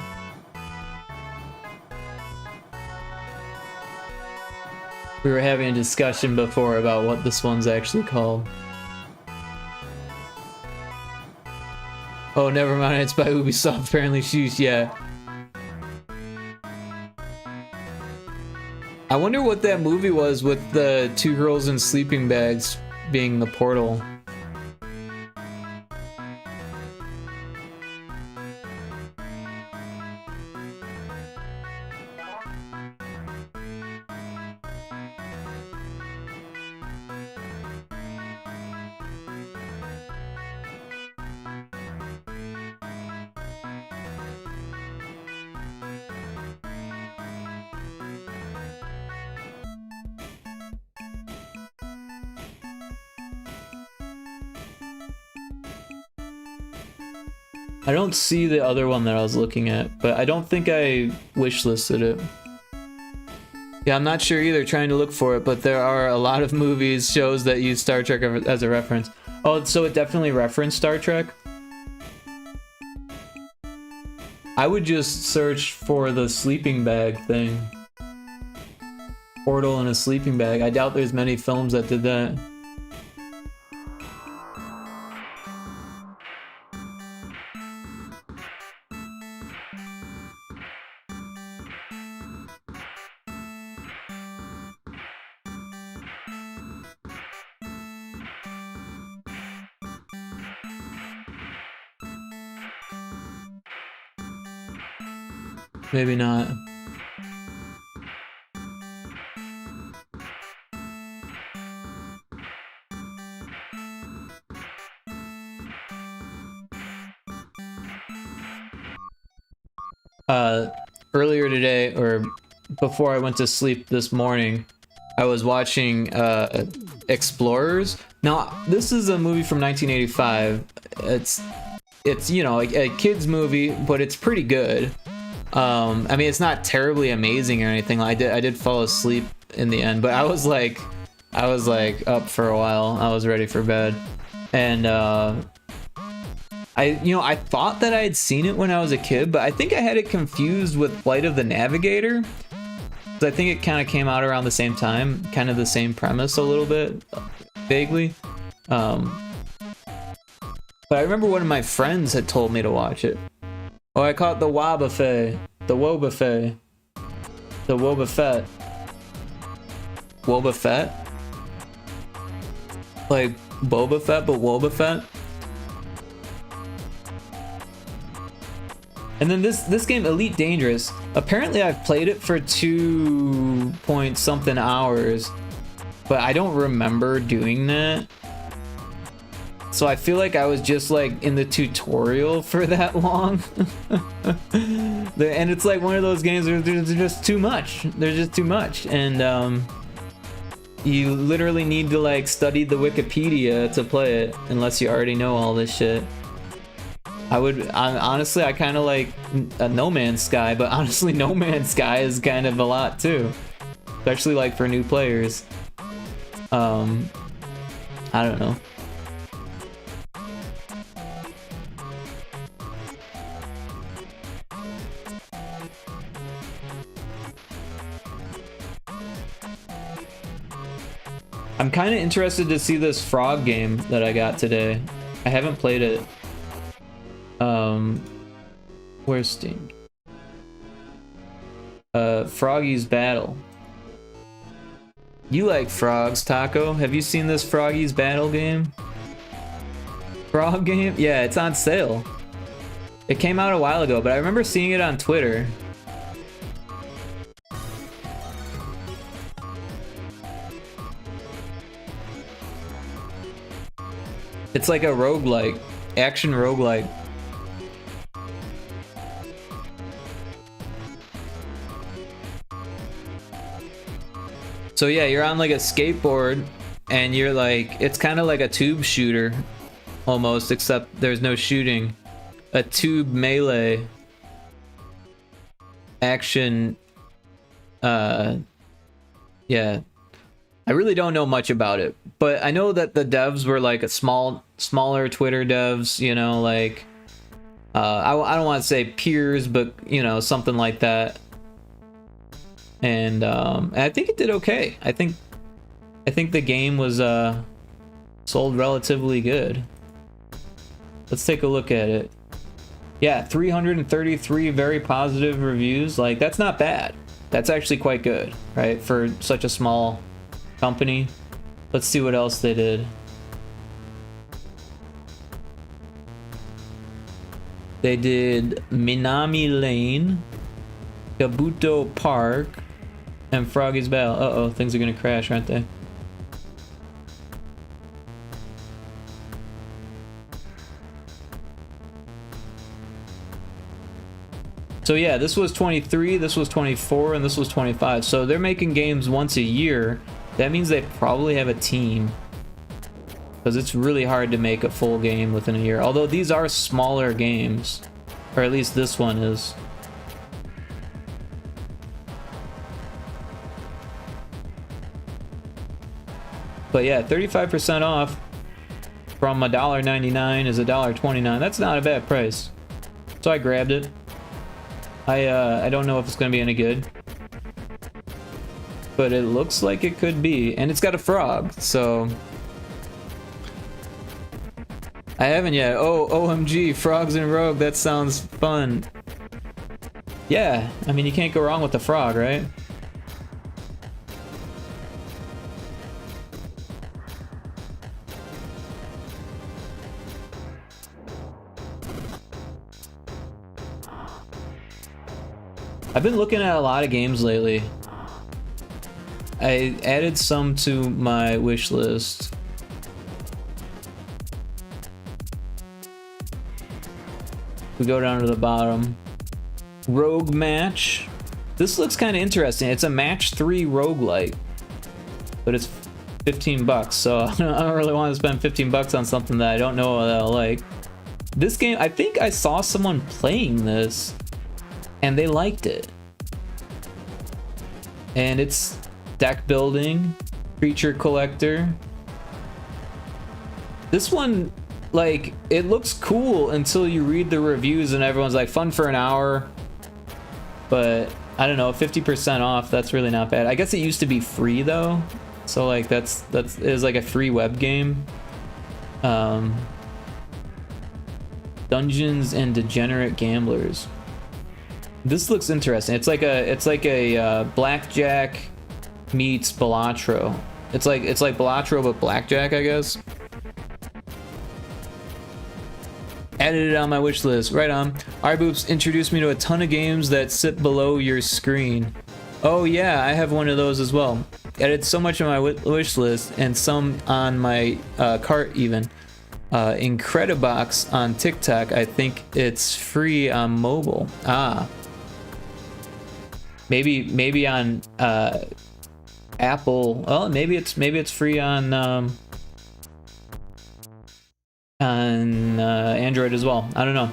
We were having a discussion before about what this one's actually called. Oh, never mind, it's by Ubisoft, apparently. Sheesh, yeah. I wonder what that movie was with the two girls in sleeping bags being the portal. I don't see the other one that I was looking at, but I don't think I wishlisted it. Yeah, I'm not sure either, trying to look for it, but there are a lot of movies, shows that use Star Trek as a reference. Oh, so it definitely referenced Star Trek? I would just search for the sleeping bag thing. Portal in a sleeping bag. I doubt there's many films that did that. Maybe not. Earlier today, or before I went to sleep this morning, I was watching Explorers. Now, this is a movie from 1985. It's you know, a kid's movie, but it's pretty good. I mean, it's not terribly amazing or anything. I did fall asleep in the end, but I was like up for a while. I was ready for bed, and I thought that I had seen it when I was a kid, but I think I had it confused with Flight of the Navigator. So I think it kind of came out around the same time, kind of the same premise a little bit, vaguely. But I remember one of my friends had told me to watch it. Oh, I caught the Wobbuffet. The Wobbuffet. The Wobbuffet. Wobbuffet? Like Boba Fett, but Wobbuffet? And then this game, Elite Dangerous, apparently I've played it for 2 point something hours, but I don't remember doing that. So I feel like I was just like in the tutorial for that long. And it's like one of those games where there's just too much. There's just too much. And you literally need to like study the Wikipedia to play it, unless you already know all this shit. Honestly, I kind of like a No Man's Sky, but honestly, No Man's Sky is kind of a lot too. Especially like for new players. I don't know. I'm kind of interested to see this frog game that I got today. I haven't played it. Where's Steam? Froggy's Battle. You like frogs, Taco? Have you seen this Froggy's Battle game? Frog game? Yeah, it's on sale. It came out a while ago, but I remember seeing it on Twitter. It's like a roguelike, action roguelike. So yeah, you're on like a skateboard and you're like, it's kind of like a tube shooter almost, except there's no shooting. A tube melee action. Yeah. I really don't know much about it, but I know that the devs were like a smaller Twitter devs, you know, like I don't want to say peers, but you know, something like that. And I think it did okay. I think the game was sold relatively good. Let's take a look at it. Yeah, 333 very positive reviews. Like, that's not bad. That's actually quite good, right? For such a small company. Let's see what else they did. They did Minami Lane, Kabuto Park, and Froggy's Battle. Uh-oh, things are gonna crash, aren't they? So yeah, this was 23, this was 24, and this was 25. So they're making games once a year. That means they probably have a team. because it's really hard to make a full game within a year. Although these are smaller games, or at least this one is. But yeah, 35% off from $1.99 is $1.29. That's not a bad price. So I grabbed it. I don't know if it's gonna be any good, but it looks like it could be, and it's got a frog, so I haven't yet. Oh, OMG, frogs in Rogue, that sounds fun. Yeah, I mean, you can't go wrong with the frog, right? I've been looking at a lot of games lately. I added some to my wish list. We go down to the bottom. Rogue Match. This looks kind of interesting. It's a match 3 roguelite, but it's 15 bucks. So I don't really want to spend 15 bucks on something that I don't know that I'll like. This game, I think I saw someone playing this and they liked it. And it's deck building, creature collector. This one, like, it looks cool until you read the reviews and everyone's like, fun for an hour. But I don't know, 50% off, that's really not bad. I guess it used to be free though. So like it was like a free web game. Dungeons and Degenerate Gamblers. This looks interesting. It's like a blackjack meets Balatro. It's like Balatro but blackjack, I guess. Added it on my wish list. Right on. Arboops introduced me to a ton of games that sit below your screen. Oh yeah, I have one of those as well. Added so much on my wish list and some on my cart even. Incredibox on TikTok. I think it's free on mobile. Ah. Maybe on Apple. Oh, maybe it's free on Android as well. I don't know.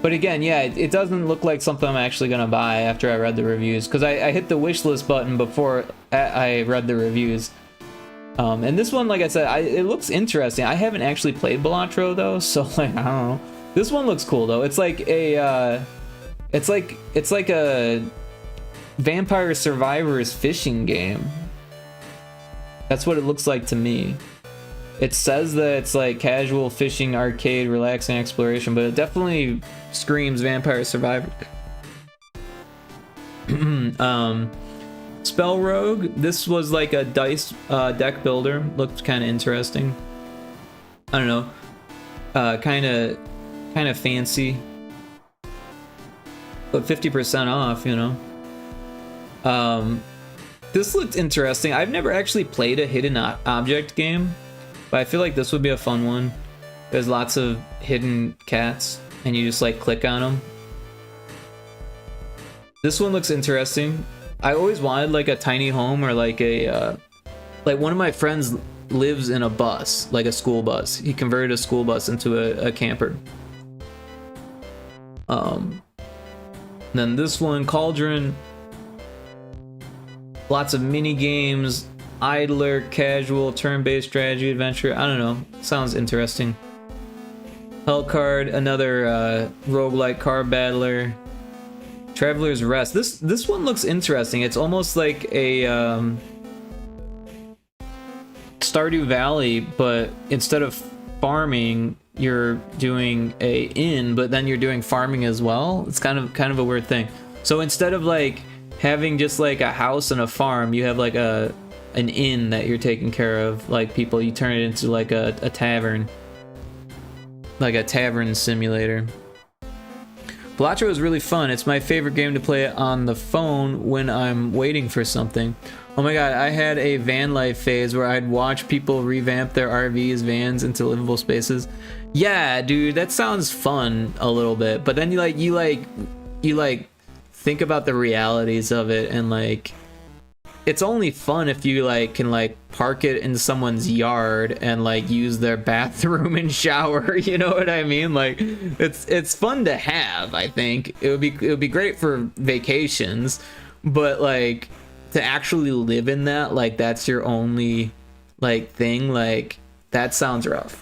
But again, yeah, it doesn't look like something I'm actually gonna buy after I read the reviews, because I hit the wish list button before I read the reviews. And this one, like I said, it looks interesting. I haven't actually played Balatro though, so like I don't know. This one looks cool though. It's like a it's like a Vampire Survivors fishing game. That's what it looks like to me. It says that it's like casual fishing, arcade, relaxing exploration, but it definitely screams Vampire Survivor. Spell Rogue. This was like a dice deck builder. Looked kind of interesting. I don't know. Kind of fancy, but 50% off. You know. This looked interesting. I've never actually played a hidden object game, but I feel like this would be a fun one. There's lots of hidden cats, and you just like click on them. This one looks interesting. I always wanted like a tiny home, or like a like one of my friends lives in a bus, like a school bus. He converted a school bus into a camper. Then this one, Cauldron. Lots of mini games, idler, casual, turn-based strategy, adventure. I don't know. Sounds interesting. Hellcard, another roguelike card battler. Traveler's Rest. This one looks interesting. It's almost like a Stardew Valley, but instead of farming, you're doing a inn, but then you're doing farming as well. It's kind of a weird thing. So instead of like having just like a house and a farm, you have like an inn that you're taking care of, like people. You turn it into like a tavern, like a tavern simulator. Balatro is really fun. It's my favorite game to play on the phone when I'm waiting for something. Oh my god, I had a van life phase where I'd watch people revamp their RVs, vans into livable spaces. Yeah, dude, that sounds fun a little bit, but then you think about the realities of it, and like it's only fun if you like can like park it in someone's yard and like use their bathroom and shower. You know what I mean? Like it's fun to have. I think it would be great for vacations, but like to actually live in that, like that's your only like thing, like that sounds rough.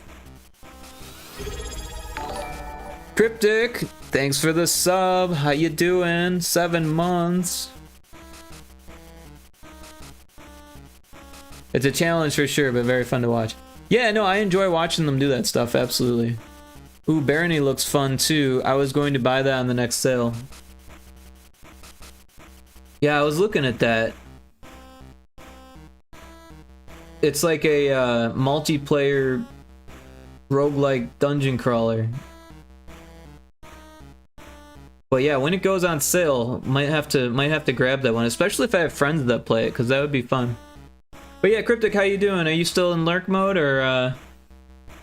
Cryptic, thanks for the sub. How you doing? 7 months. It's a challenge for sure, but very fun to watch. Yeah, no, I enjoy watching them do that stuff, absolutely. Ooh, Barony looks fun too. I was going to buy that on the next sale. Yeah, I was looking at that. It's like a multiplayer roguelike dungeon crawler. But yeah, when it goes on sale, might have to grab that one, especially if I have friends that play it, because that would be fun. But yeah, Cryptic, how you doing? Are you still in lurk mode, or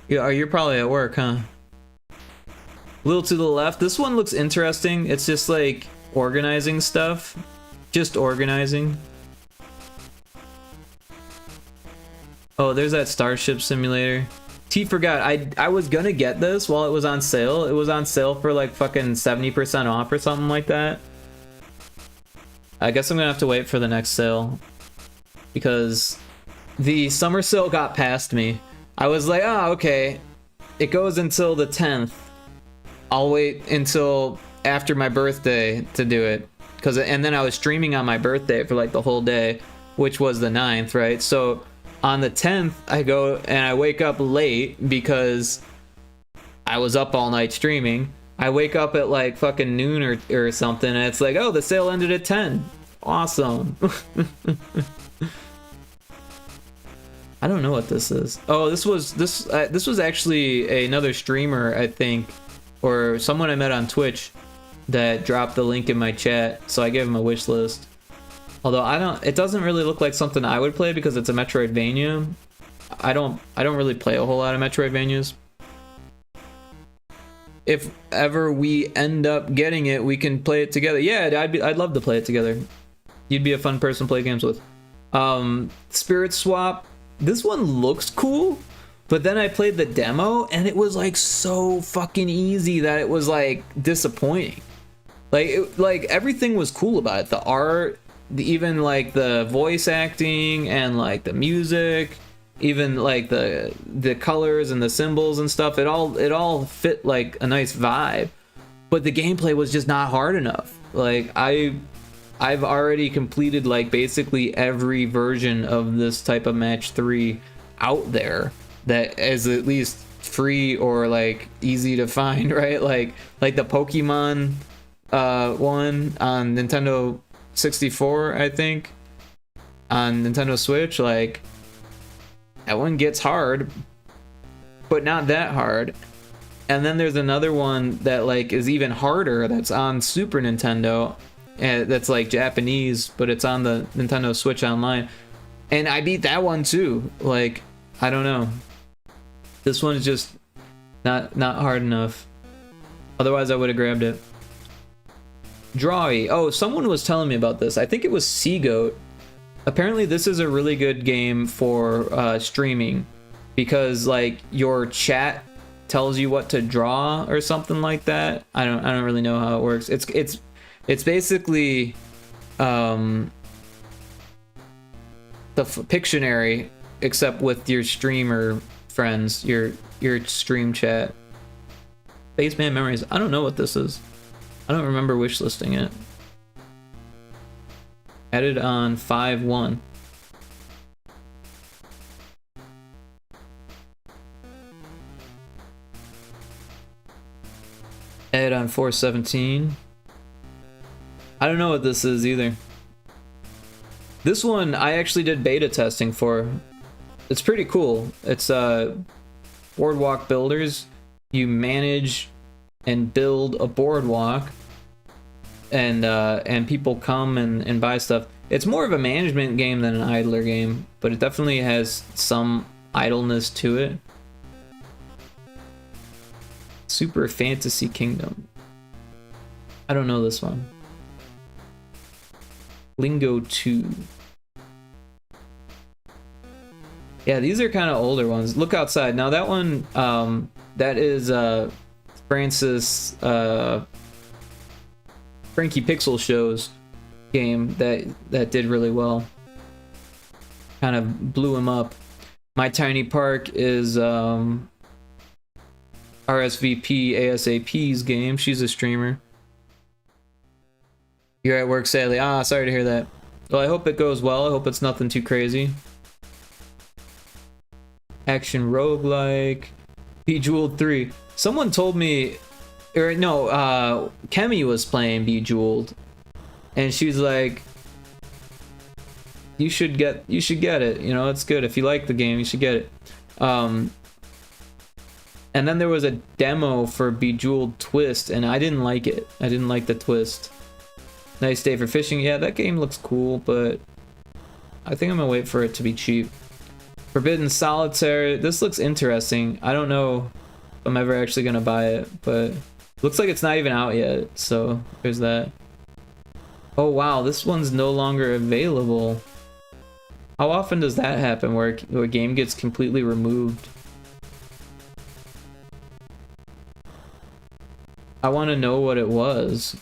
you're probably at work, huh? A little to the left. This one looks interesting. It's just like organizing stuff. Just organizing. Oh, there's that Starship Simulator. T forgot, I was gonna get this while it was on sale. It was on sale for like fucking 70% off or something like that. I guess I'm gonna have to wait for the next sale, because the summer sale got past me. I was like, oh, okay, it goes until the 10th. I'll wait until after my birthday to do it, and then I was streaming on my birthday for like the whole day, which was the 9th, right? So on the 10th, I go and I wake up late because I was up all night streaming. I wake up at like fucking noon or something, and it's like, oh, the sale ended at 10. Awesome. I don't know what this is. Oh, this was actually another streamer, I think, or someone I met on Twitch that dropped the link in my chat, so I gave him a wish list. Although it doesn't really look like something I would play because it's a Metroidvania. I don't really play a whole lot of Metroidvanias. If ever we end up getting it, we can play it together. Yeah, I'd love to play it together. You'd be a fun person to play games with. Spirit Swap. This one looks cool, but then I played the demo and it was like so fucking easy that it was like disappointing. Like everything was cool about it. The art, even like the voice acting and like the music, even like the colors and the symbols and stuff. It all fit like a nice vibe, but the gameplay was just not hard enough. Like I've already completed like basically every version of this type of match 3 out there that is at least free or like easy to find, right? Like the Pokemon one on Nintendo 64, I think, on Nintendo Switch. Like that one gets hard, but not that hard. And then there's another one that like is even harder that's on Super Nintendo. And that's like Japanese, but it's on the Nintendo Switch Online, and I beat that one too. Like, I don't know, this one is just not hard enough. Otherwise I would have grabbed it. Drawy. Oh, someone was telling me about this. I think it was Seagoat. Apparently this is a really good game for streaming, because like your chat tells you what to draw or something like that. I don't really know how it works. It's basically the Pictionary, except with your streamer friends, your stream chat. Baseman Memories. I don't know what this is. I don't remember wishlisting it. Added on 5/1. Added on 4/17. I don't know what this is either. This one I actually did beta testing for. It's pretty cool. It's Boardwalk Builders. You manage and build a boardwalk, and people come and buy stuff. It's more of a management game than an idler game, but it definitely has some idleness to it. Super Fantasy Kingdom. I don't know this one. Lingo 2. Yeah, these are kind of older ones. Look outside. Now that one, that is Francis Frankie Pixel Show's game that did really well. Kind of blew him up. My Tiny Park is RSVP ASAP's game. She's a streamer. You're at work sadly. Ah, sorry to hear that. Well, I hope it goes well. I hope it's nothing too crazy. Action roguelike. Bejeweled 3. Someone told me, or no, Kemi was playing Bejeweled, and she's like, you should get it. You know, it's good. If you like the game, you should get it. And then there was a demo for Bejeweled Twist, and I didn't like it. I didn't like the twist. Nice day for fishing. Yeah, that game looks cool, but I think I'm gonna wait for it to be cheap. Forbidden Solitaire. This looks interesting. I don't know if I'm ever actually gonna buy it, but looks like it's not even out yet, so there's that. Oh wow, this one's no longer available. How often does that happen where a game gets completely removed? I want to know what it was.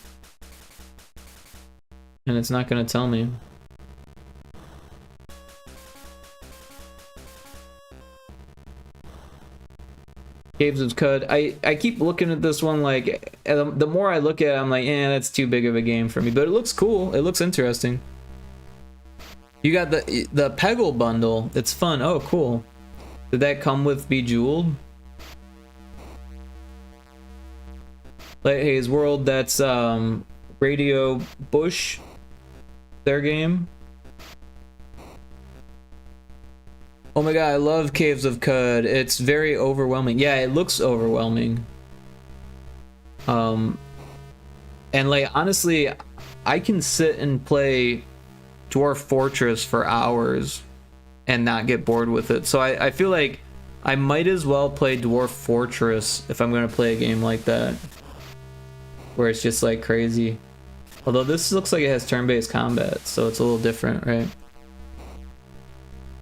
And it's not going to tell me. Caves of Cud. I keep looking at this one like, the more I look at it, I'm like, eh, that's too big of a game for me. But it looks cool. It looks interesting. You got the Peggle bundle. It's fun. Oh, cool. Did that come with Bejeweled? Light Haze World, that's Radio Bush, their game. Oh my god, I love Caves of Cud. It's very overwhelming. Yeah, it looks overwhelming. And like honestly, I can sit and play Dwarf Fortress for hours and not get bored with it. So I feel like I might as well play Dwarf Fortress if I'm gonna play a game like that, where it's just like crazy. Although this looks like it has turn-based combat, so it's a little different, right?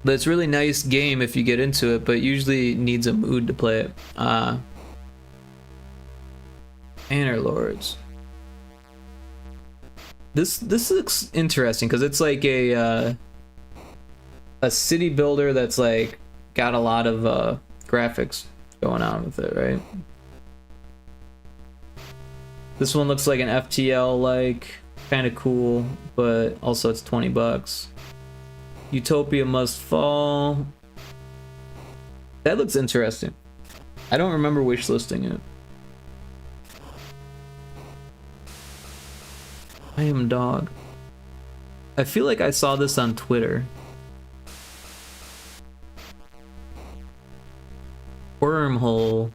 But it's a really nice game if you get into it, but usually needs a mood to play it. Manor Lords. This looks interesting because it's like a city builder that's like got a lot of graphics going on with it, right? This one looks like an FTL, like kind of cool, but also it's 20 bucks. Utopia Must Fall. That looks interesting. I don't remember wishlisting it. I Am Dog. I feel like I saw this on Twitter. Wormhole.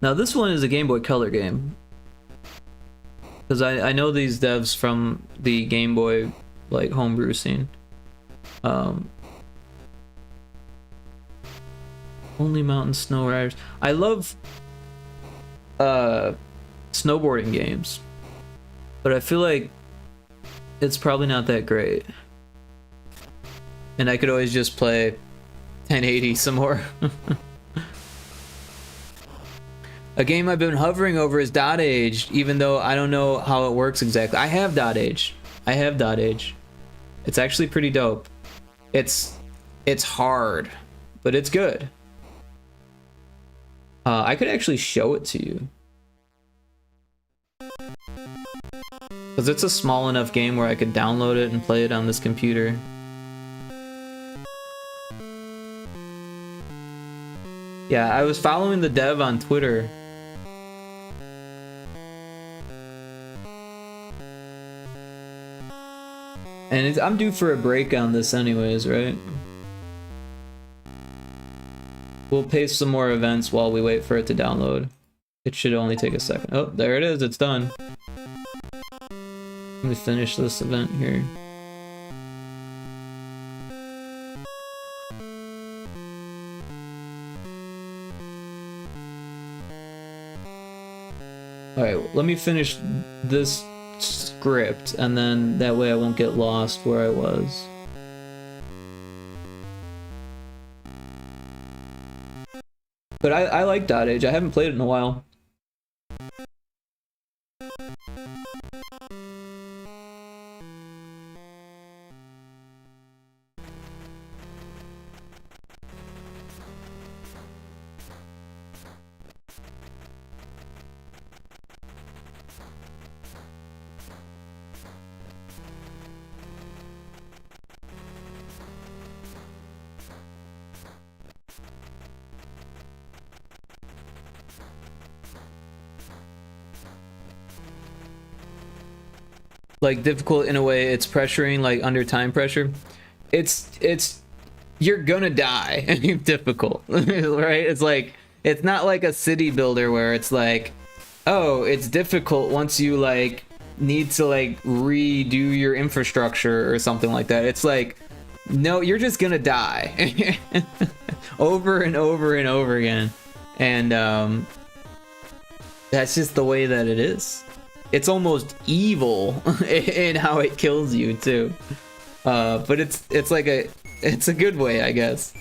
Now this one is a Game Boy Color game, because I know these devs from the Game Boy like homebrew scene. Only Mountain Snow Riders. I love snowboarding games, but I feel like it's probably not that great, and I could always just play 1080 some more. A game I've been hovering over is Dot Age, even though I don't know how it works exactly. I have Dot Age. It's actually pretty dope. It's hard, but it's good. I could actually show it to you, because it's a small enough game where I could download it and play it on this computer. Yeah, I was following the dev on Twitter. And I'm due for a break on this anyways, right? We'll paste some more events while we wait for it to download. It should only take a second. Oh, there it is, it's done. Let me finish this event here. Alright, let me finish this script, and then that way I won't get lost where I was. But I like Dot Age. I haven't played it in a while. Like difficult in a way, it's pressuring, like under time pressure. It's you're gonna die. Difficult, right? It's like, it's not like a city builder where it's like, oh, it's difficult once you like need to like redo your infrastructure or something like that. It's like, no, you're just gonna die over and over and over again, and that's just the way that it is. It's almost evil in how it kills you too, but it's like it's a good way, I guess.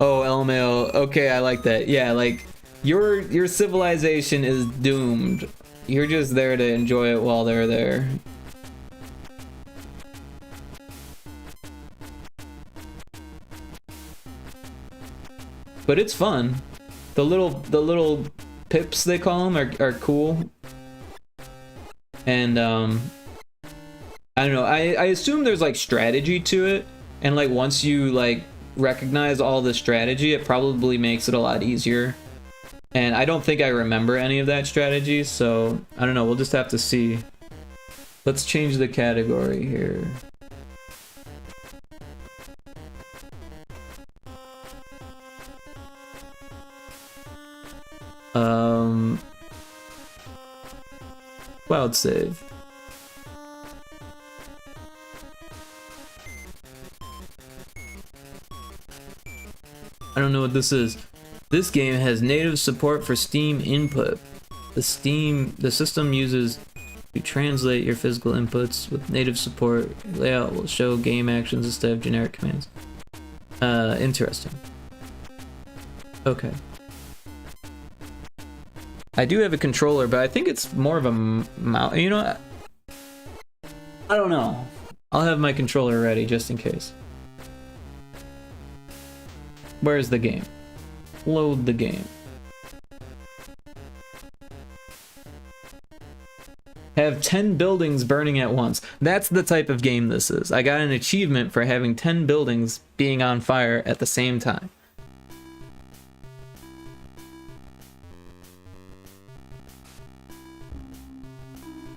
Oh, LMAO. Okay, I like that. Yeah, like your civilization is doomed. You're just there to enjoy it while they're there. But it's fun. The little pips, they call them, are cool. And I don't know, I assume there's like strategy to it, and like once you like recognize all the strategy, it probably makes it a lot easier. And I don't think I remember any of that strategy, so I don't know, we'll just have to see. Let's change the category here. Cloud save. I don't know what this is. This game has native support for Steam input. The system uses to translate your physical inputs with native support. Layout will show game actions instead of generic commands. Interesting. Okay. I do have a controller, but I think it's more of a mouse. You know, I don't know. I'll have my controller ready just in case. Where's the game? Load the game. Have 10 buildings burning at once. That's the type of game this is. I got an achievement for having 10 buildings being on fire at the same time.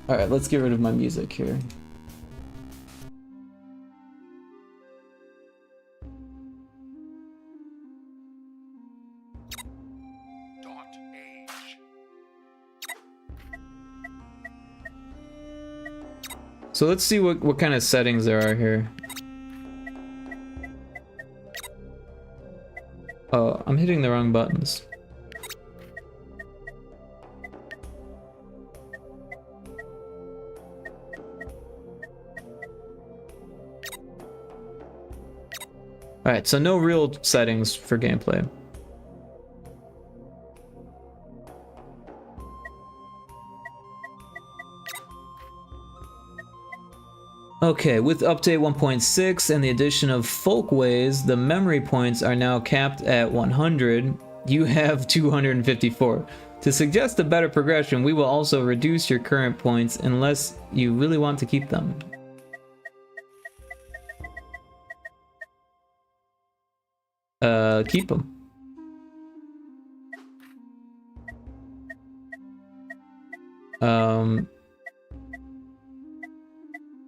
Alright, let's get rid of my music here. So let's see what kind of settings there are here. Oh, I'm hitting the wrong buttons. Alright, so no real settings for gameplay. Okay, with update 1.6 and the addition of folkways, the memory points are now capped at 100. You have 254. To suggest a better progression, we will also reduce your current points unless you really want to keep them. Keep them.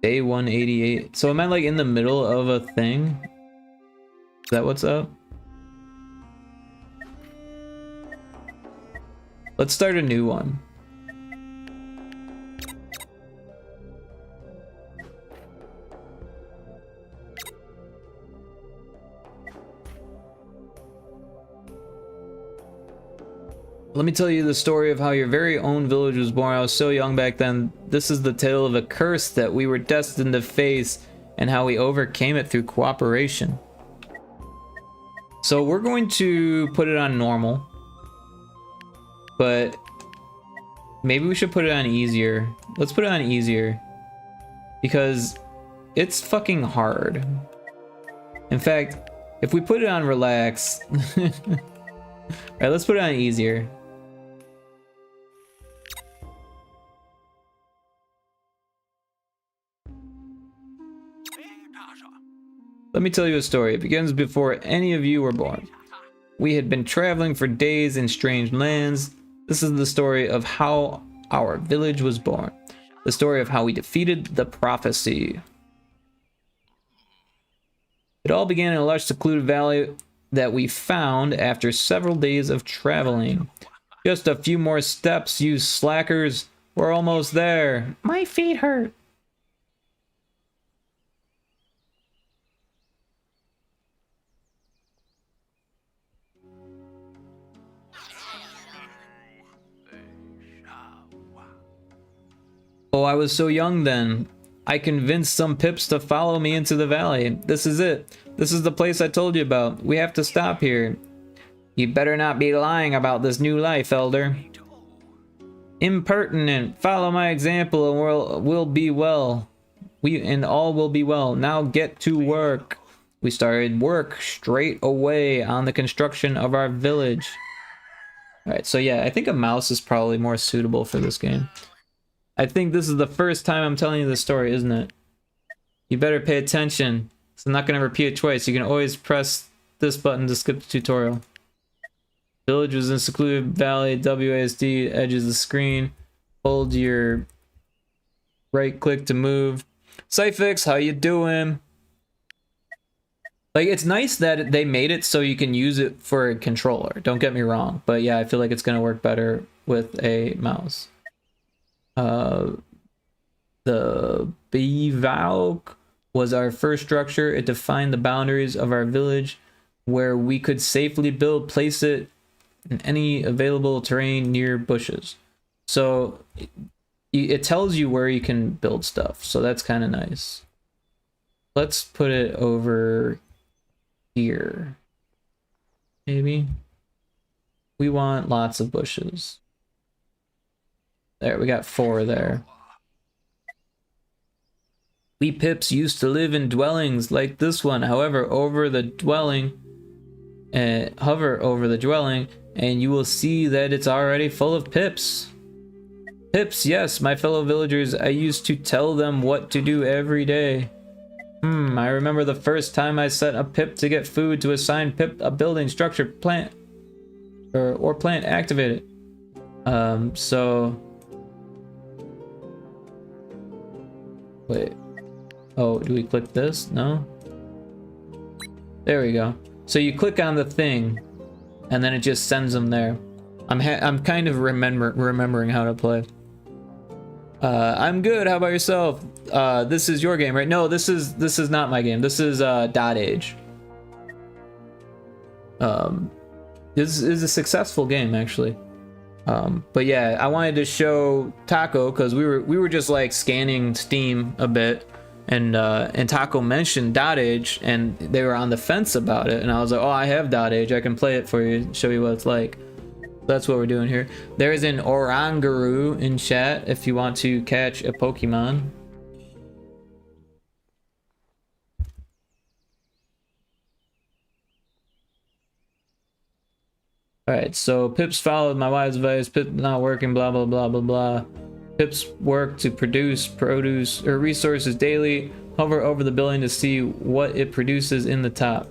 Day 188. So am I like in the middle of a thing? Is that what's up? Let's start a new one. Let me tell you the story of how your very own village was born. I was so young back then. This is the tale of a curse that we were destined to face and how we overcame it through cooperation. So we're going to put it on normal, but maybe we should put it on easier. Let's put it on easier because it's fucking hard. In fact, if we put it on relax, all right, let's put it on easier. Let me tell you a story. It begins before any of you were born. We had been traveling for days in strange lands. This is the story of how our village was born. The story of how we defeated the prophecy. It all began in a lush, secluded valley that we found after several days of traveling. Just a few more steps, you slackers. We're almost there. My feet hurt. Oh, I was so young then. I convinced some pips to follow me into the valley. This is it. This is the place I told you about. We have to stop here. You better not be lying about this new life, Elder. Impertinent. Follow my example and we'll be well. All will be well. Now get to work. We started work straight away on the construction of our village. Alright, so yeah, I think a mouse is probably more suitable for this game. I think this is the first time I'm telling you this story, isn't it? You better pay attention. So I'm not going to repeat it twice. You can always press this button to skip the tutorial. Village was in secluded valley, WASD, edges of the screen. Hold your right click to move. Cyfix, how you doing? Like, it's nice that they made it so you can use it for a controller. Don't get me wrong. But yeah, I feel like it's going to work better with a mouse. The Bivalk was our first structure. It defined the boundaries of our village where we could safely place it in any available terrain near bushes. So it tells you where you can build stuff. So that's kind of nice. Let's put it over here. Maybe. We want lots of bushes. There, we got 4 there. We pips used to live in dwellings like this one. However, hover over the dwelling, and you will see that it's already full of pips. Pips, yes, my fellow villagers. I used to tell them what to do every day. I remember the first time I sent a pip to get food to assign pip a building, structure, plant, or plant activated. Wait. Oh, do we click this? No? There we go. So you click on the thing, and then it just sends them there. I'm kind of remembering how to play. I'm good. How about yourself? This is your game, right? No, this is not my game. This is Dot Age. This is a successful game, actually. But yeah, I wanted to show Taco because we were just like scanning Steam a bit, and Taco mentioned Dot Age, and they were on the fence about it, and I was like, oh, I have Dot Age, I can play it for you, show you what it's like. That's what we're doing here. There is an Oranguru in chat if you want to catch a Pokemon. Alright, so Pips followed my wife's advice. Pip not working, blah blah blah blah blah. Pips work to produce produce or resources daily. Hover over the building to see what it produces in the top.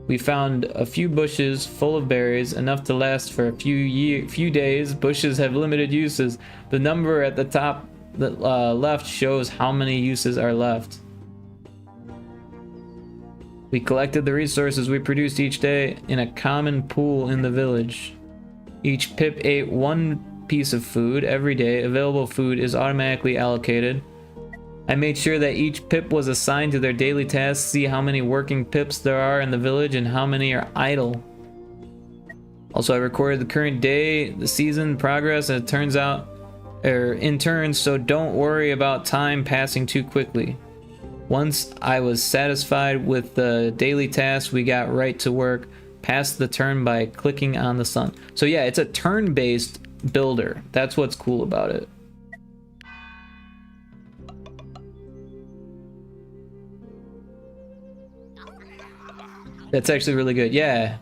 We found a few bushes full of berries, enough to last for a few days. Bushes have limited uses. The number at the top left shows how many uses are left. We collected the resources we produced each day in a common pool in the village. Each pip ate 1 piece of food every day. Available food is automatically allocated. I made sure that each pip was assigned to their daily tasks, see how many working pips there are in the village and how many are idle. Also, I recorded the current day, the season progress, and it turns out, in turns, so don't worry about time passing too quickly. Once I was satisfied with the daily tasks, we got right to work, past the turn by clicking on the sun. So yeah, it's a turn-based builder. That's what's cool about it. That's actually really good. Yeah.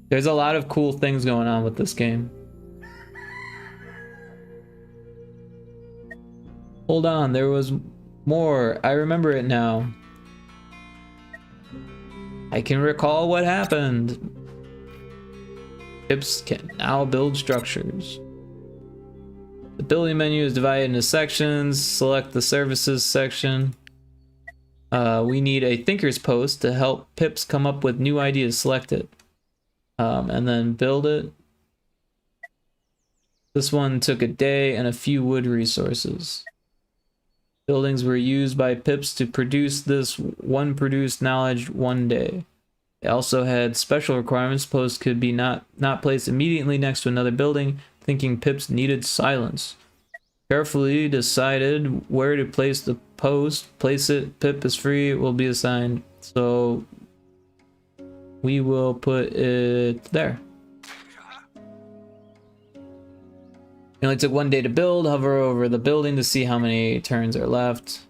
There's a lot of cool things going on with this game. Hold on, there was more. I remember it now. I can recall what happened. Pips can now build structures. The building menu is divided into sections. Select the services section. We need a thinker's post to help Pips come up with new ideas. Select it. And then build it. This one took a day and a few wood resources. Buildings were used by Pips to produce this one produced knowledge one day. They also had special requirements. Posts could be not placed immediately next to another building, thinking Pips needed silence. Carefully decided where to place the post. Place it. Pip is free. It will be assigned. So we will put it there. It only took one day to build. Hover over the building to see how many turns are left.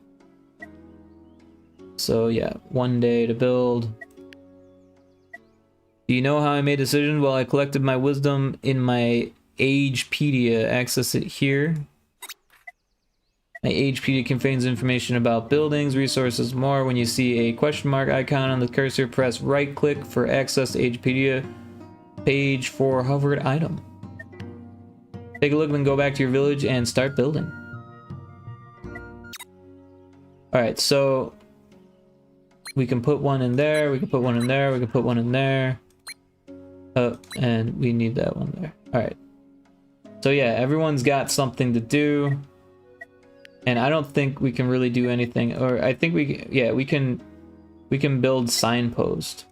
So yeah, 1 day to build. Do you know how I made decisions? Well, I collected my wisdom in my Agepedia. Access it here. My Agepedia contains information about buildings, resources, more. When you see a question mark icon on the cursor, press right click for access to Agepedia page for hovered item. Take a look, then go back to your village and start building. Alright, so we can put one in there, we can put one in there, we can put one in there. And we need that one there. Alright. So yeah, everyone's got something to do. And I don't think we can really do anything, or I think we can build signpost.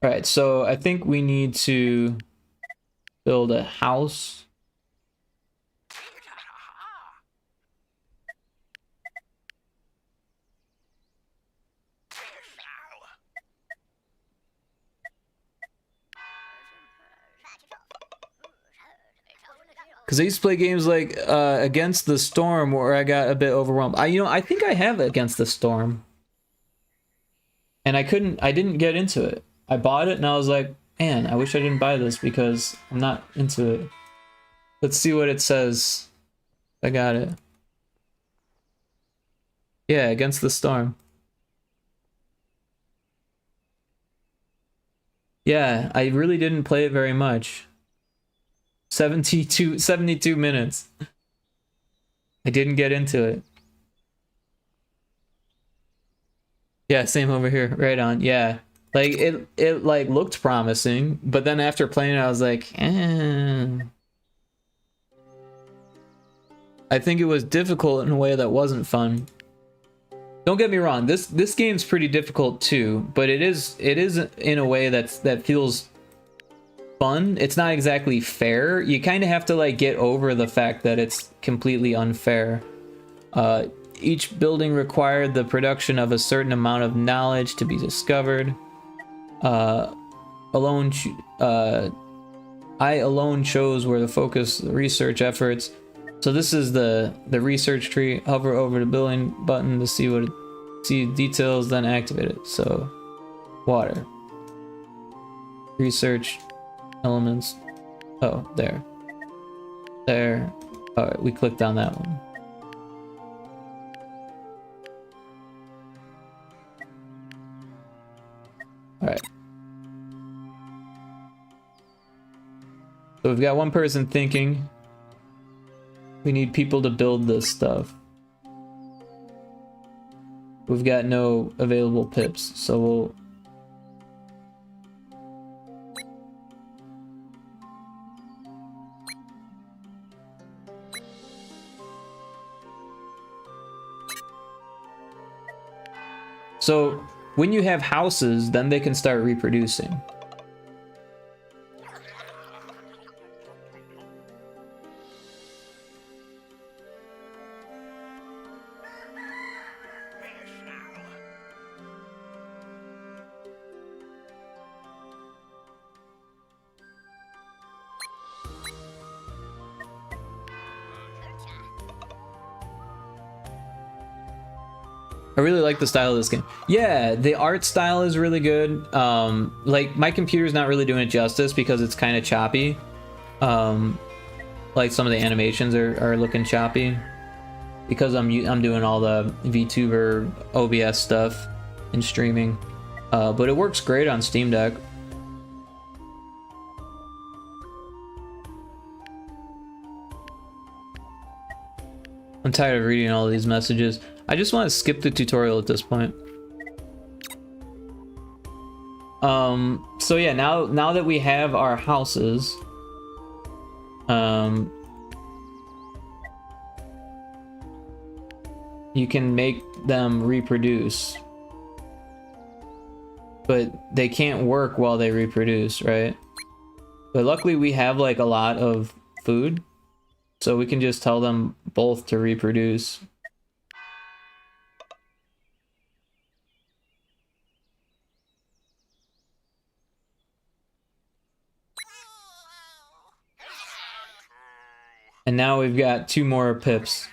All right, so I think we need to build a house. Because I used to play games like Against the Storm where I got a bit overwhelmed. I think I have Against the Storm. And I didn't get into it. I bought it and I was like, man, I wish I didn't buy this because I'm not into it. Let's see what it says. I got it. Yeah, Against the Storm. Yeah, I really didn't play it very much. 72 minutes. I didn't get into it. Yeah, same over here. Right on. Yeah. Like it like looked promising, but then after playing it I was like, eh. I think it was difficult in a way that wasn't fun. Don't get me wrong, this game's pretty difficult too, but it is in a way that feels fun. It's not exactly fair. You kind of have to like get over the fact that it's completely unfair. Each building required the production of a certain amount of knowledge to be discovered. I alone chose where to focus the research efforts. So this is the research tree. Hover over the building button to see details, then activate it. So water, research elements. Oh, there. All right, we clicked on that one. All right. So we've got one person thinking. We need people to build this stuff. We've got no available pips, so So when you have houses, then they can start reproducing. I really like the style of this game. Yeah, the art style is really good. Like my computer's not really doing it justice because it's kind of choppy. Like some of the animations are looking choppy because I'm doing all the VTuber OBS stuff and streaming. But it works great on Steam Deck. I'm tired of reading all of these messages. I just want to skip the tutorial at this point. So yeah, now that we have our houses, you can make them reproduce, but they can't work while they reproduce, right? But luckily we have like a lot of food, so we can just tell them both to reproduce. And now we've got 2 more pips.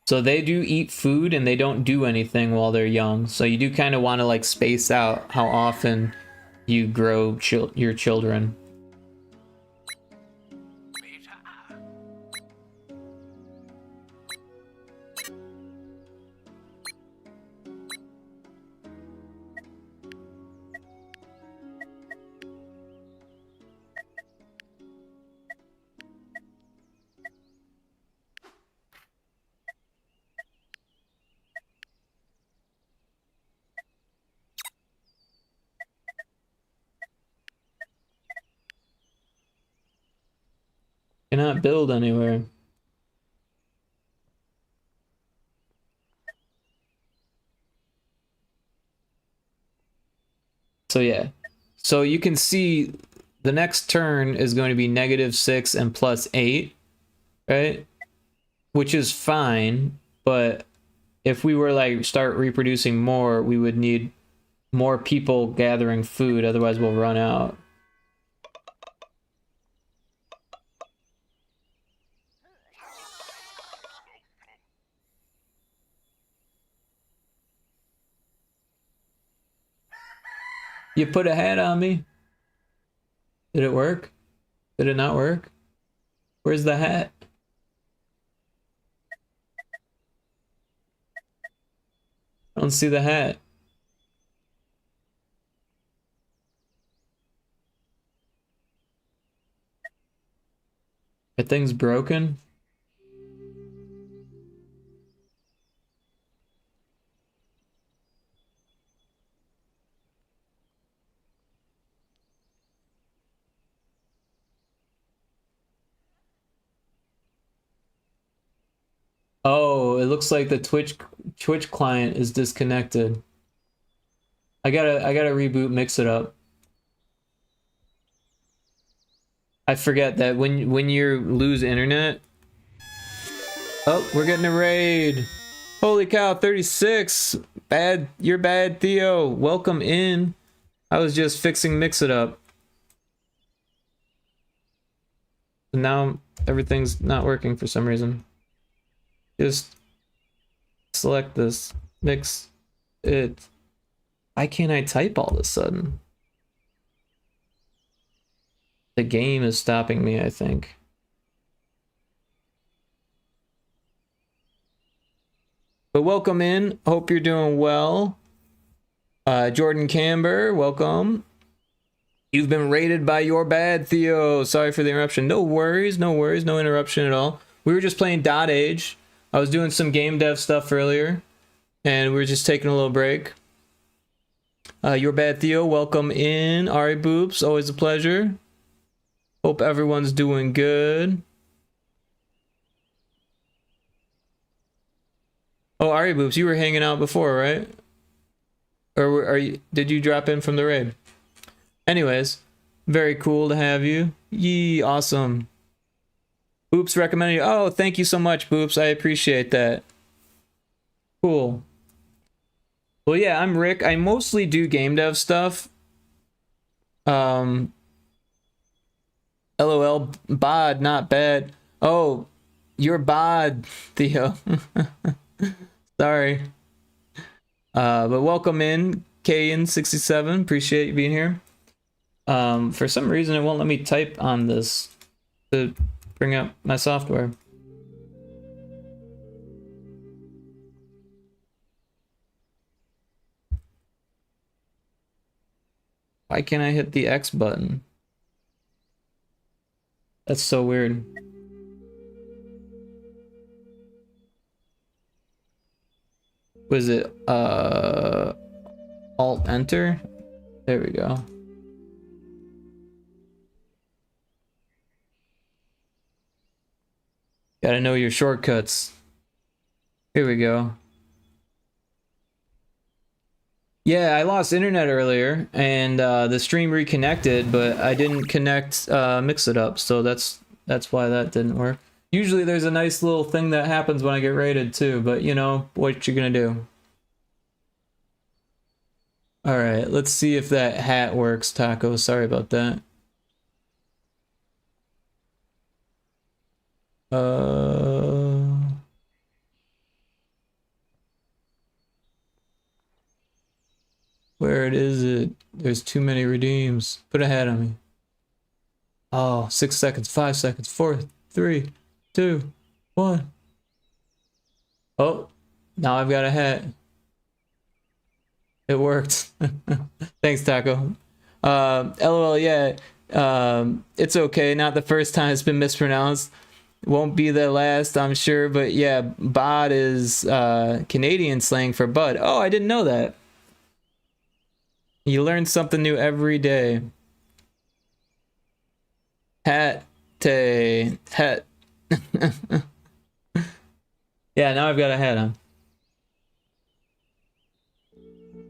So they do eat food and they don't do anything while they're young. So you do kind of want to like space out how often you grow your children. Cannot build anywhere. So yeah. So you can see the next turn is going to be -6 and +8, right? Which is fine, but if we were like start reproducing more, we would need more people gathering food, otherwise we'll run out. You put a hat on me? Did it work? Did it not work? Where's the hat? I don't see the hat. That thing's broken? Oh, it looks like the Twitch client is disconnected. I gotta reboot, mix it up. I forget that when you lose internet. Oh, we're getting a raid. Holy cow, 36. You're bad, Theo. Welcome in. I was just fixing mix it up. And now everything's not working for some reason. Just select this, mix it. Why can't I type all of a sudden? The game is stopping me, I think. But welcome in. Hope you're doing well. Jordan Camber, welcome. You've been raided by Your Bad, Theo. Sorry for the interruption. No worries, no worries, no interruption at all. We were just playing Dot Age. I was doing some game dev stuff earlier, and we were just taking a little break. Your Bad, Theo, welcome in. Ari Boops, always a pleasure. Hope everyone's doing good. Oh, Ari Boops, you were hanging out before, right? Or are you? Did you drop in from the raid? Anyways, very cool to have you. Yee, awesome. Boops recommended you. Oh, thank you so much, Boops. I appreciate that. Cool. Well, yeah, I'm Rick. I mostly do game dev stuff. LOL, bod, not bad. Oh, you're bod, Theo. Sorry. But welcome in, Kayan67. Appreciate you being here. For some reason, it won't let me type on this to bring up my software. Why can't I hit the X button? That's so weird. Was it Alt Enter? There we go. Gotta know your shortcuts. Here we go. Yeah, I lost internet earlier, and the stream reconnected, but I didn't connect Mix It Up, so that's why that didn't work. Usually there's a nice little thing that happens when I get raided too, but you know, what you gonna do? Alright, let's see if that hat works, Taco. Sorry about that. Where is it? There's too many redeems. Put a hat on me. Oh, 6 seconds, 5 seconds, 4, 3, 2, 1. Oh, now I've got a hat. It worked. Thanks, Taco. LOL, yeah. It's okay. Not the first time it's been mispronounced. Won't be the last, I'm sure. But yeah, bod is Canadian slang for bud. Oh, I didn't know that. You learn something new every day. Hat. Yeah, now I've got a hat on.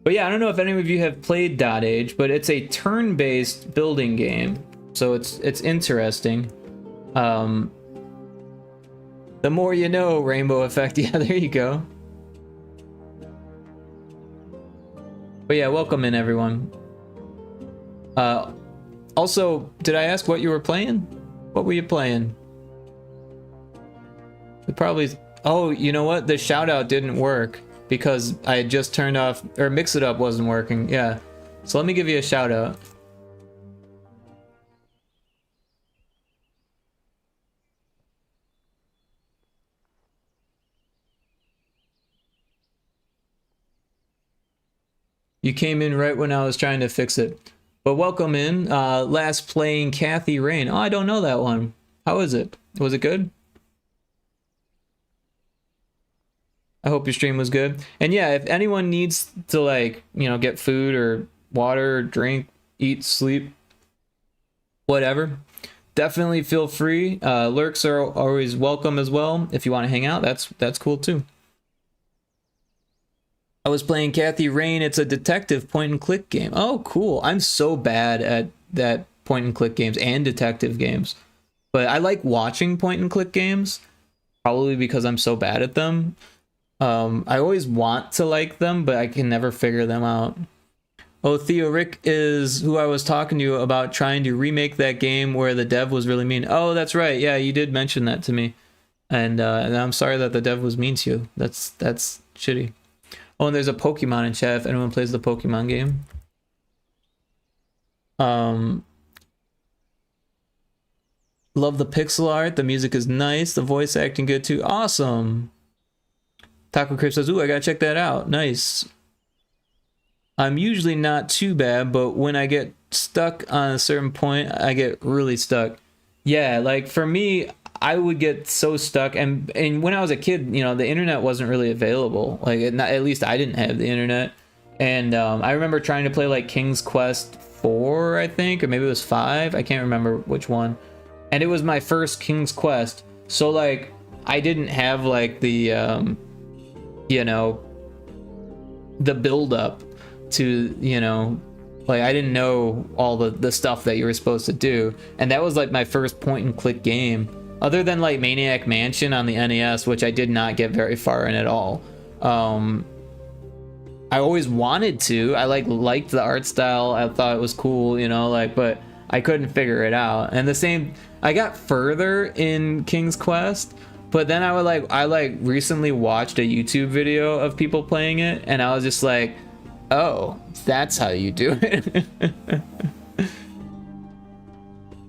But yeah, I don't know if any of you have played Dot Age, but it's a turn-based building game. So it's interesting. The more you know, Rainbow Effect. Yeah, there you go. But yeah, welcome in, everyone. Also, did I ask what you were playing? What were you playing? It probably... Oh, you know what? The shout-out didn't work because I had just turned off... Or Mix It Up wasn't working. Yeah. So let me give you a shout-out. You came in right when I was trying to fix it. But welcome in. Last playing Kathy Rain. Oh, I don't know that one. How is it? Was it good? I hope your stream was good. And yeah, if anyone needs to, like, you know, get food or water, drink, eat, sleep, whatever, definitely feel free. Lurks are always welcome as well. If you want to hang out, that's cool too. I was playing Kathy Rain. It's a detective point and click game. Oh, cool. I'm so bad at that point and click games and detective games. But I like watching point and click games, probably because I'm so bad at them. I always want to like them, but I can never figure them out. Oh, Theo, Rick is who I was talking to you about trying to remake that game where the dev was really mean. Oh, that's right. Yeah, you did mention that to me. And I'm sorry that the dev was mean to you. That's shitty. Oh, and there's a Pokemon in chat if anyone plays the Pokemon game. Love the pixel art. The music is nice. The voice acting good too. Awesome. Taco Crip says, ooh, I gotta check that out. Nice. I'm usually not too bad, but when I get stuck on a certain point, I get really stuck. Yeah, like for me, I would get so stuck, and when I was a kid, you know, the internet wasn't really available. Like, at least I didn't have the internet. And I remember trying to play like King's Quest 4, I think, or maybe it was 5. I can't remember which one. And it was my first King's Quest, so like I didn't have like the you know, the build up to, you know, like I didn't know all the stuff that you were supposed to do, and that was like my first point and click game, other than like Maniac Mansion on the NES, which I did not get very far in at all. I always wanted to. I liked the art style. I thought it was cool, you know, like, but I couldn't figure it out. And the same, I got further in King's Quest, but then I recently watched a YouTube video of people playing it, and I was just like, oh, that's how you do it.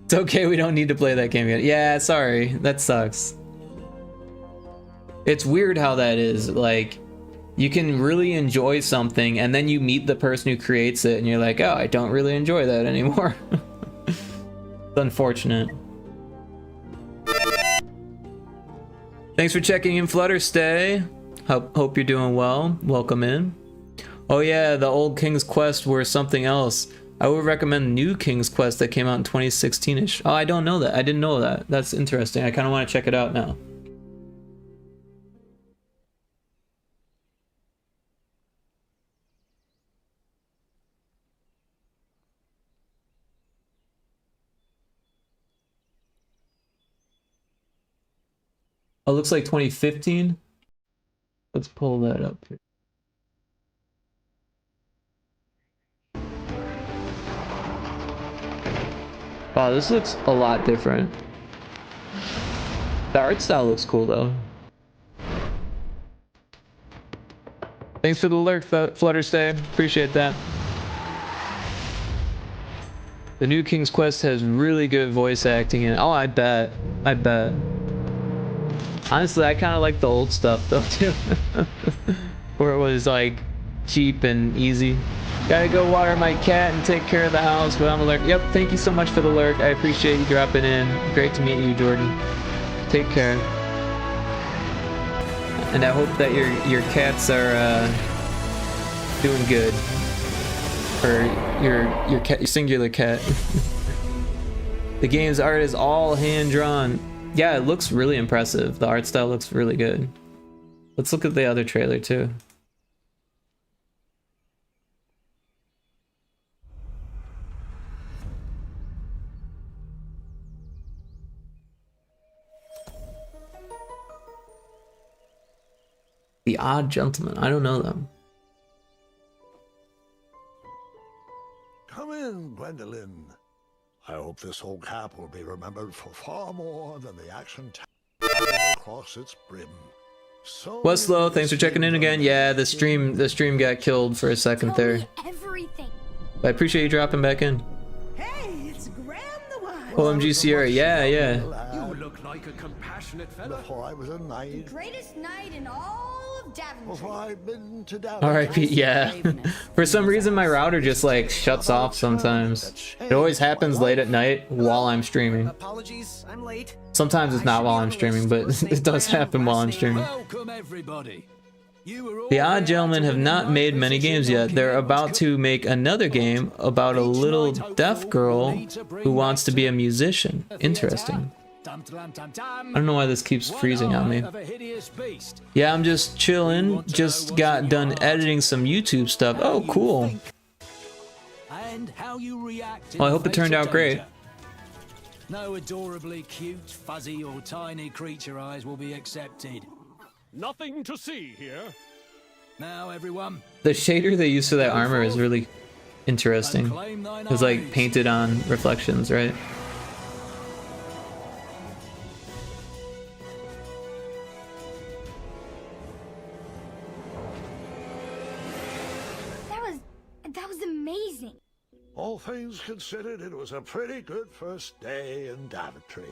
It's okay, we don't need to play that game yet. Yeah, sorry, that sucks. It's weird how that is. Like, you can really enjoy something, and then you meet the person who creates it, and you're like, oh, I don't really enjoy that anymore. It's unfortunate. Thanks for checking in, Flutterstay. Hope you're doing well. Welcome in. Oh yeah, the old King's Quest were something else. I would recommend the new King's Quest that came out in 2016-ish. Oh, I don't know that. I didn't know that. That's interesting. I kind of want to check it out now. Oh, looks like 2015. Let's pull that up here. Wow, this looks a lot different. The art style looks cool though. Thanks for the lurk, Flutterstay. Appreciate that. The new King's Quest has really good voice acting in it. Oh, I bet. I bet. Honestly, I kind of like the old stuff though too. Where it was like cheap and easy. Gotta go water my cat and take care of the house, but I'm a lurk. Yep, thank you so much for the lurk. I appreciate you dropping in. Great to meet you, Jordan. Take care. And I hope that your cats are doing good. Or your cat, your singular cat. The game's art is all hand drawn. Yeah, it looks really impressive. The art style looks really good. Let's look at the other trailer too. The Odd Gentleman. I don't know them. Come in, Gwendolyn. I hope this old cap will be remembered for far more than the action across its brim. So Westlow, thanks for checking in again. Yeah, the stream got killed for a second there. Everything. But I appreciate you dropping back in. Hey, it's Graham the Wise. OMG Sierra, yeah. You look like a compassionate fella. Before I was a knight. Greatest night in all of Daventry. Before I'd been to Daventry. R.I.P. Yeah. For some reason my router just like shuts off sometimes. It always happens late at night while I'm streaming. Apologies, I'm late. Sometimes it's not while I'm streaming, but it does happen while I'm streaming. Welcome everybody. The Odd Gentlemen have not made many games yet. They're about to make another game about a little deaf girl who wants to be a musician. Interesting. I don't know why this keeps freezing on me. Yeah, I'm just chilling. Just got done editing some YouTube stuff. Oh, cool. Well, I hope it turned out great. No adorably cute, fuzzy, or tiny creature eyes will be accepted. Nothing to see here. Now, everyone. The shader they use for that armor is really interesting. It's like painted on reflections, right? That was amazing. All things considered, it was a pretty good first day in Daventry.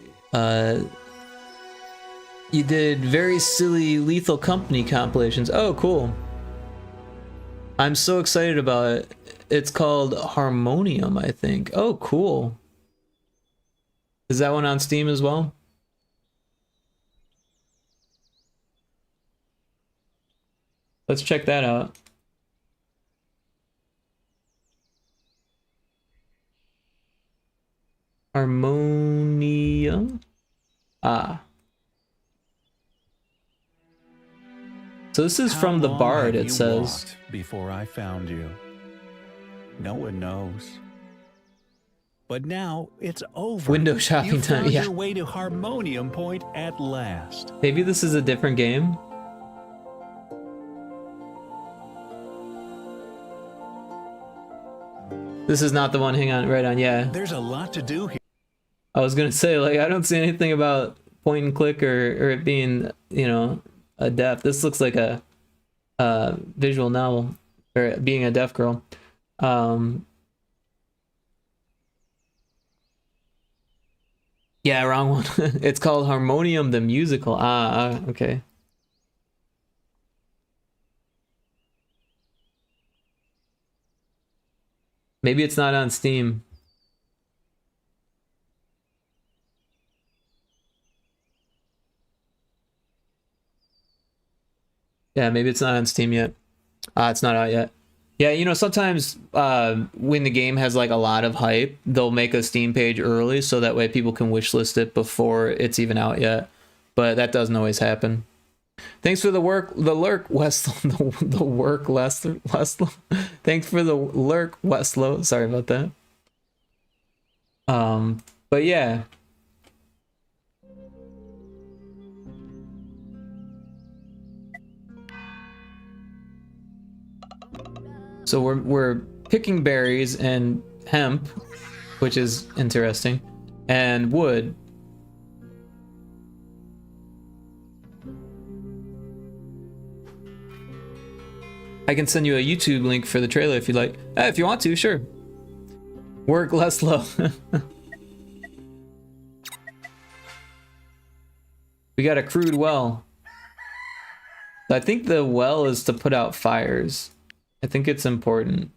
You did very silly Lethal Company compilations. Oh, cool. I'm so excited about it. It's called Harmonium, I think. Oh, cool. Is that one on Steam as well? Let's check that out. Harmonium? Ah. So this is from the How long Bard, have it you says. walked before I found you? No one knows. But now it's over. Window shopping You time, found yeah. your way to Harmonium Point at last. Maybe this is a different game. This is not the one, hang on, right on, yeah. There's a lot to do here. I was gonna say, like, I don't see anything about point and click or it being, you know, a deaf. This looks like a visual novel, or being a deaf girl. Yeah, wrong one. It's called Harmonium the Musical. Okay. Maybe it's not on Steam. Yeah, maybe it's not on Steam yet. It's not out yet. Yeah, you know, sometimes when the game has like a lot of hype, they'll make a Steam page early so that way people can wishlist it before it's even out yet. But that doesn't always happen. Thanks for the lurk, Westlow. The work, Westlow. Thanks for the lurk, Westlow. Sorry about that. But yeah. So we're picking berries and hemp, which is interesting, and wood. I can send you a YouTube link for the trailer if you'd like. If you want to, sure. Work less low. We got a crude well. I think the well is to put out fires. I think it's important.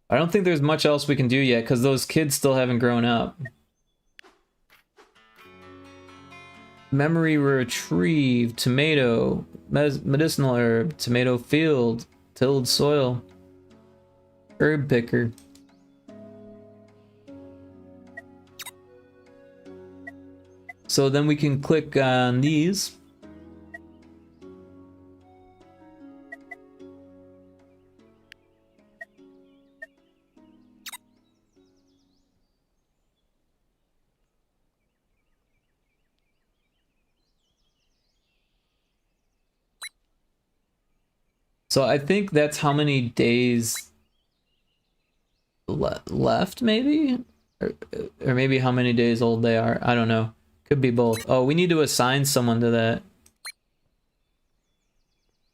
I don't think there's much else we can do yet because those kids still haven't grown up. Memory retrieved, tomato, medicinal herb, tomato field, tilled soil, herb picker. So then we can click on these. So I think that's how many days left, maybe? Or maybe how many days old they are. I don't know. Could be both. Oh, we need to assign someone to that.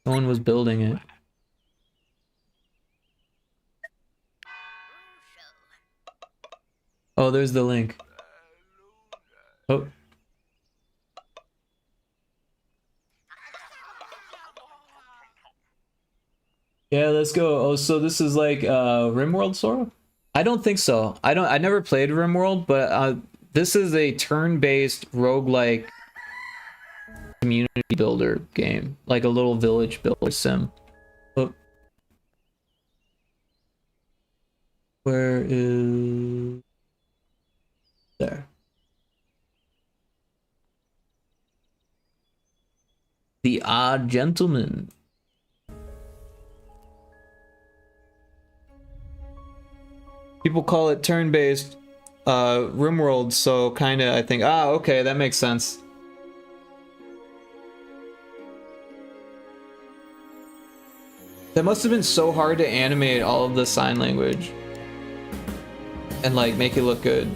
Someone was building it. Oh, there's the link. Oh. Yeah, let's go. Oh, so this is like RimWorld sort of? I don't think so. I never played RimWorld, but this is a turn-based roguelike community builder game, like a little village builder sim. Oh. Where is there? The Odd Gentleman. People call it turn-based RimWorld, so kinda I think, okay, that makes sense. That must have been so hard to animate all of the sign language and like make it look good.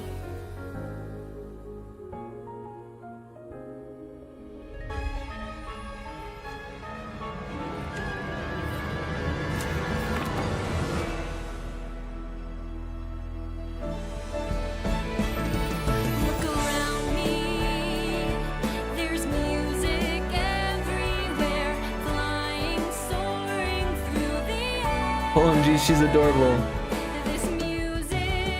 Look around me, there's music everywhere, flying, soaring through the air. OMG, she's adorable. This music,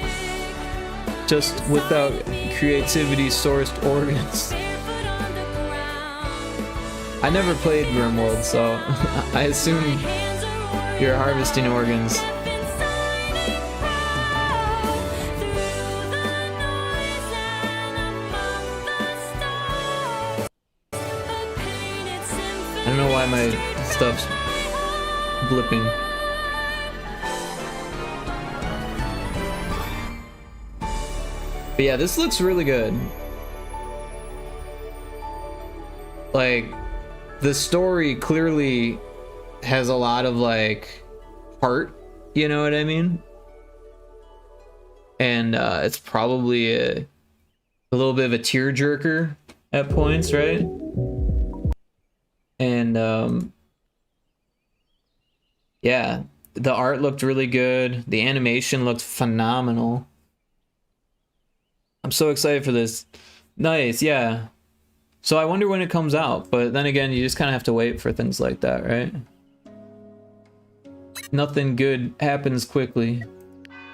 Just without creativity sourced organs. barefoot on the ground. I never played RimWorld, so I assume Hands are You're harvesting organs. I don't know why my stuff's blipping. But yeah, this looks really good. Like, the story clearly has a lot of like heart, you know what I mean? And it's probably a little bit of a tearjerker at points, right? And yeah, the art looked really good. The animation looked phenomenal. I'm so excited for this. Nice, yeah. So I wonder when it comes out, but then again, you just kind of have to wait for things like that, right? Nothing good happens quickly.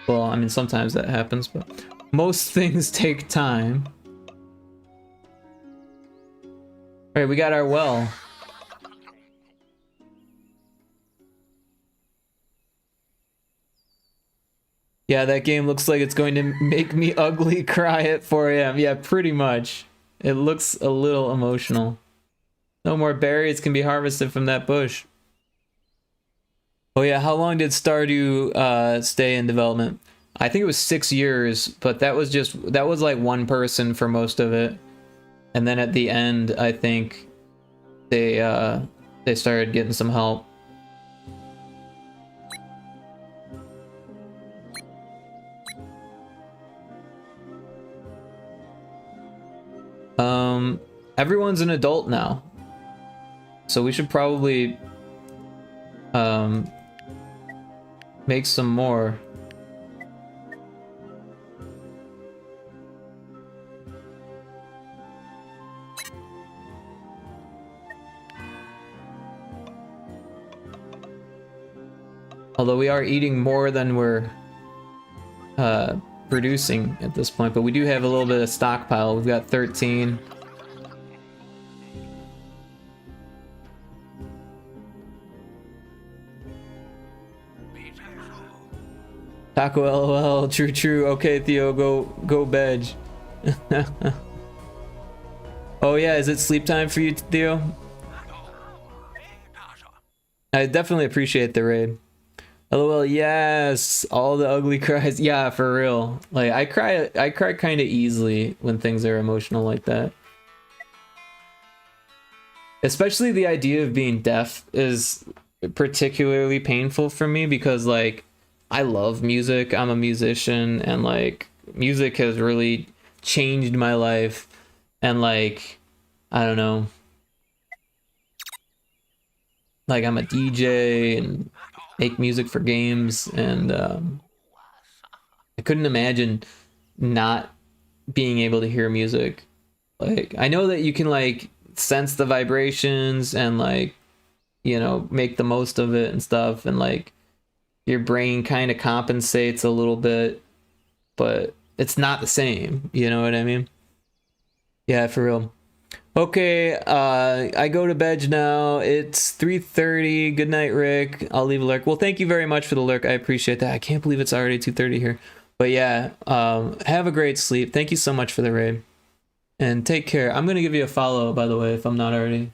Well, I mean, sometimes that happens, but most things take time. All right, we got our well. Yeah, that game looks like it's going to make me ugly cry at 4 a.m. Yeah, pretty much. It looks a little emotional. No more berries can be harvested from that bush. Oh yeah, how long did Stardew stay in development? I think it was 6 years, but that was like one person for most of it. And then at the end, I think they started getting some help. Everyone's an adult now, so we should probably make some more. Although we are eating more than we're producing at this point, but we do have a little bit of stockpile. We've got 13. Taco LOL, true. Okay, Theo, go bed. Oh yeah, is it sleep time for you, Theo? I definitely appreciate the raid. LOL, yes, all the ugly cries. Yeah, for real. Like I cry kind of easily when things are emotional like that. Especially the idea of being deaf is particularly painful for me because like I love music. I'm a musician and like music has really changed my life and like I don't know. Like I'm a DJ and make music for games and I couldn't imagine not being able to hear music. Like I know that you can like sense the vibrations and like you know make the most of it and stuff and like your brain kind of compensates a little bit, but it's not the same, you know what I mean? Yeah, for real. Okay, I go to bed now. It's 3:30. Good night, Rick. I'll leave a lurk. Well, thank you very much for the lurk. I appreciate that. I can't believe it's already 2:30 here. But yeah, have a great sleep. Thank you so much for the raid. And take care. I'm going to give you a follow, by the way, if I'm not already.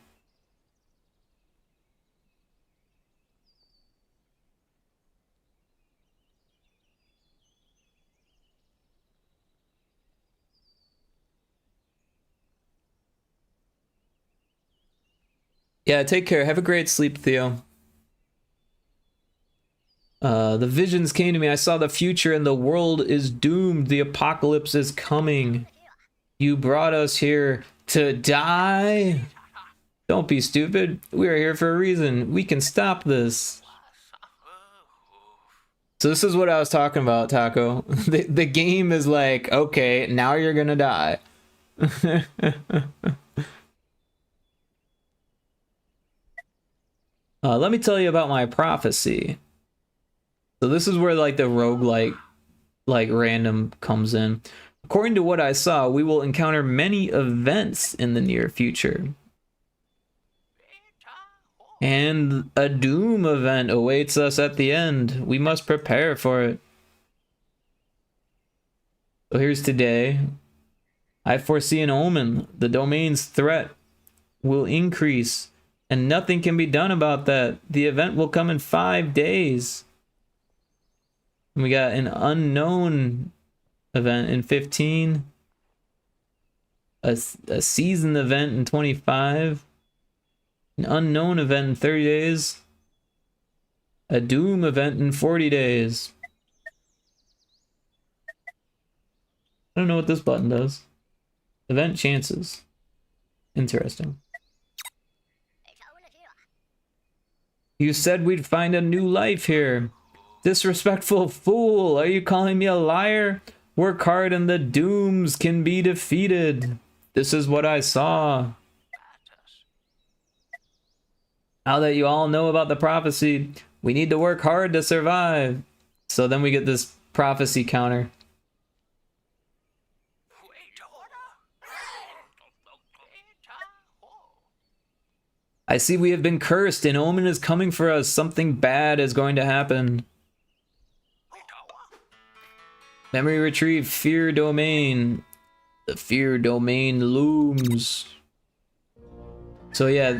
Yeah, take care. Have a great sleep, Theo. The visions came to me. I saw the future and the world is doomed. The apocalypse is coming. You brought us here to die? Don't be stupid. We are here for a reason. We can stop this. So this is what I was talking about, Taco. The game is like, okay, now you're gonna die. Let me tell you about my prophecy. So this is where like the roguelike like random comes in. According to what I saw, we will encounter many events in the near future. And a doom event awaits us at the end. We must prepare for it. So here's today. I foresee an omen. The domain's threat will increase, and nothing can be done about that. The event will come in 5 days. And we got an unknown event in 15. A season event in 25. An unknown event in 30 days. A doom event in 40 days. I don't know what this button does. Event chances. Interesting. You said we'd find a new life here. Disrespectful fool, are you calling me a liar? Work hard and the dooms can be defeated. This is what I saw. Now that you all know about the prophecy, we need to work hard to survive. So then we get this prophecy counter. I see we have been cursed. An omen is coming for us. Something bad is going to happen. Memory retrieved. Fear domain. The fear domain looms. So yeah,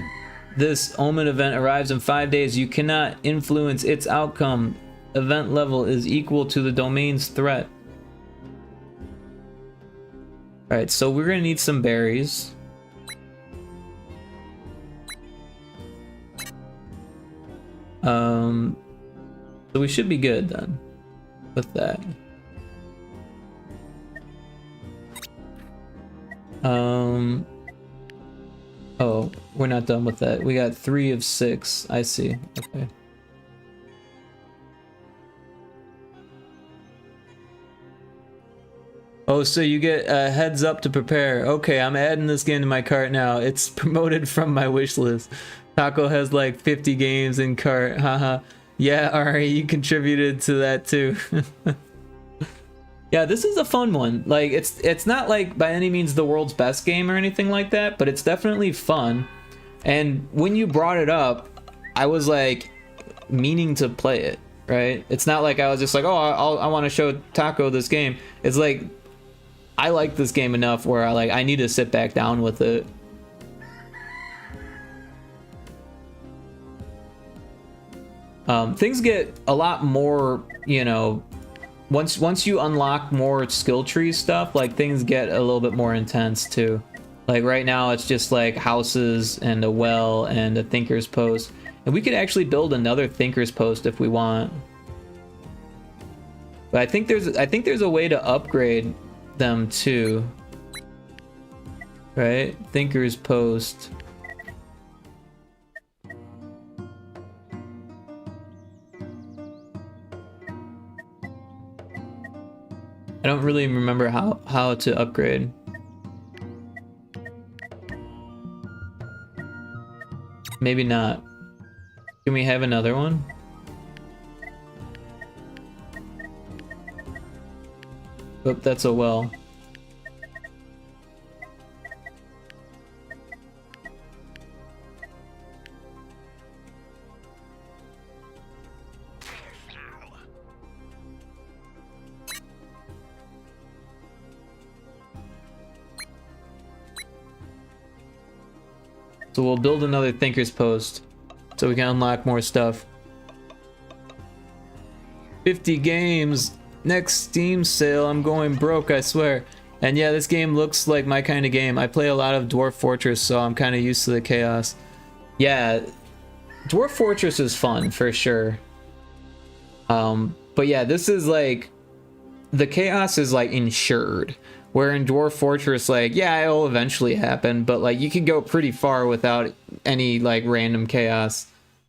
this omen event arrives in 5 days. You cannot influence its outcome. Event level is equal to the domain's threat. Alright, so we're gonna need some berries. So we should be good then with that. Oh, we're not done with that. We got 3 of 6. I see. Okay. Oh, so you get a heads up to prepare. Okay, I'm adding this game to my cart now. It's promoted from my wish list. Taco has like 50 games in cart. Haha. Yeah, Ari, you contributed to that too. Yeah, this is a fun one. Like, it's not like by any means the world's best game or anything like that, but it's definitely fun. And when you brought it up, I was like meaning to play it, right? It's not like I was just like, oh, I want to show Taco this game. It's like I like this game enough where I need to sit back down with it. Things get a lot more, you know, once you unlock more skill tree stuff, like things get a little bit more intense too. Like right now it's just like houses and a well and a thinker's post. And we could actually build another thinker's post if we want. But I think there's a way to upgrade them too. Right? Thinker's post. I don't really remember how to upgrade. Maybe not. Can we have another one? Oh, that's a well. So we'll build another thinker's post so we can unlock more stuff. 50 games. Next Steam sale, I'm going broke, I swear. And yeah, this game looks like my kind of game. I play a lot of Dwarf Fortress, so I'm kind of used to the chaos. Yeah, Dwarf Fortress is fun, for sure. But yeah, this is like... the chaos is like ensured. Where in Dwarf Fortress, like, yeah, it'll eventually happen, but like you can go pretty far without any like random chaos,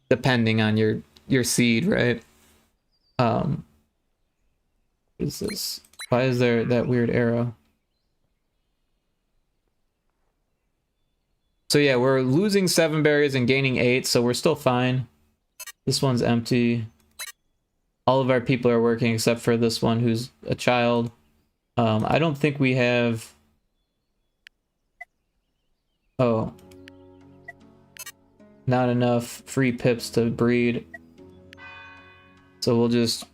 depending on your seed, right? What is this? Why is there that weird arrow? So yeah, we're losing 7 berries and gaining 8, so we're still fine. This one's empty. All of our people are working except for this one who's a child. I don't think we not enough free pips to breed. So we'll just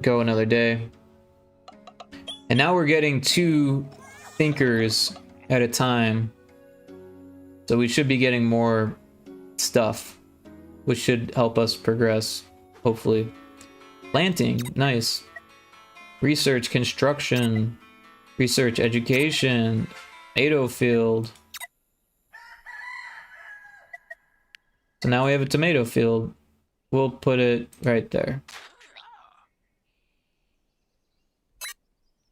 go another day. And now we're getting 2 thinkers at a time. So we should be getting more stuff, which should help us progress, hopefully. Planting, nice. Research, construction, research, education, tomato field. So now we have a tomato field. We'll put it right there.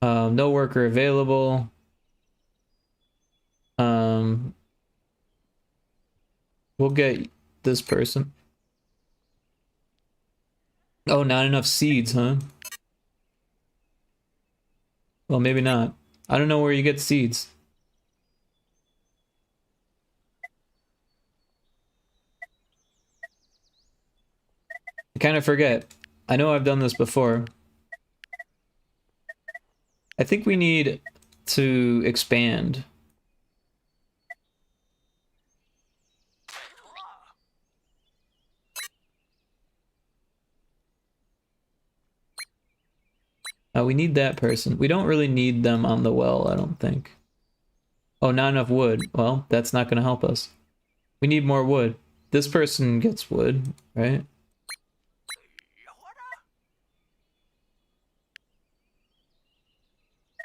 No worker available. We'll get this person. Oh, not enough seeds, huh? Well, maybe not. I don't know where you get seeds. I kind of forget. I know I've done this before. I think we need to expand. We need that person. We don't really need them on the well, I don't think. Oh, not enough wood. Well, that's not going to help us. We need more wood. This person gets wood, right?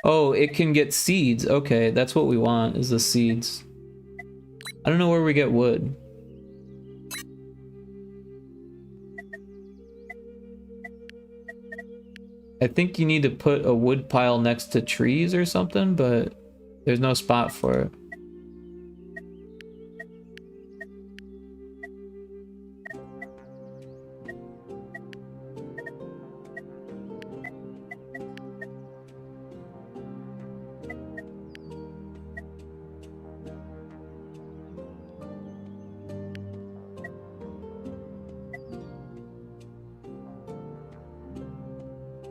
Oh, it can get seeds. Okay, that's what we want, is the seeds. I don't know where we get wood. I think you need to put a wood pile next to trees or something, but there's no spot for it.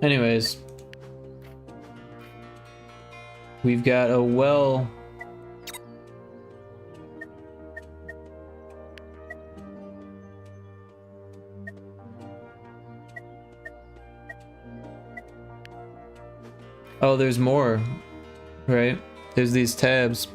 Anyways, we've got a well. Oh, there's more, right? There's these tabs.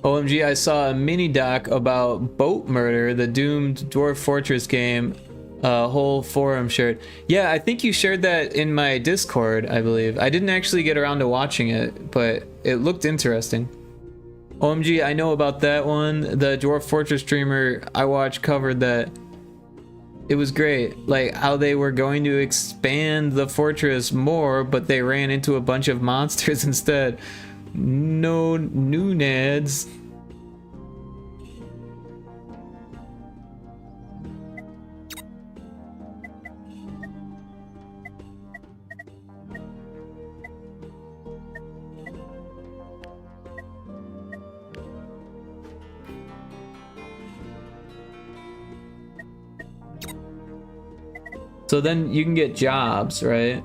OMG, I saw a mini doc about Boat Murder, the doomed Dwarf Fortress game, whole forum shared. Yeah, I think you shared that in my Discord, I believe. I didn't actually get around to watching it, but it looked interesting. OMG, I know about that one. The Dwarf Fortress streamer I watched covered that. It was great, like how they were going to expand the fortress more, but they ran into a bunch of monsters instead. No Nunads. So then you can get jobs, right?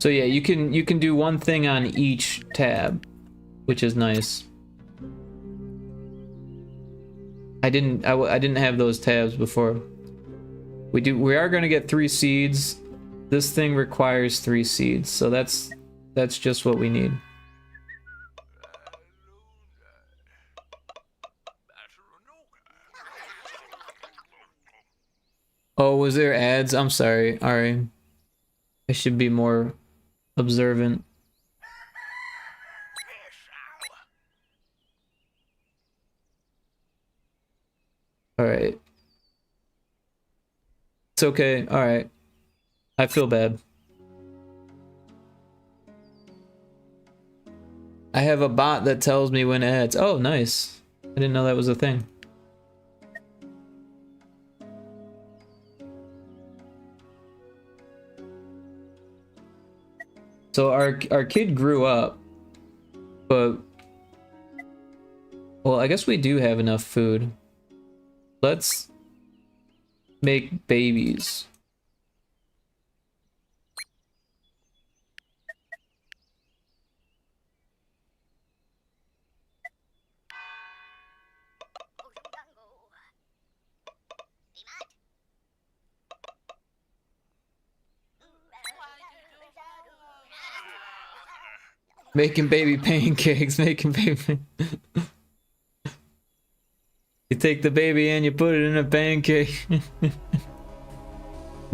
So yeah, you can do one thing on each tab, which is nice. I didn't have those tabs before. We are going to get 3 seeds. This thing requires 3 seeds, so that's just what we need. Oh, was there ads? I'm sorry. All right. I should be more observant. All right. It's okay. All right. I feel bad. I have a bot that tells me when ads. Oh, nice. I didn't know that was a thing. So our kid grew up, but well, I guess we do have enough food. Let's make babies. Making baby pancakes, making baby. You take the baby and you put it in a pancake.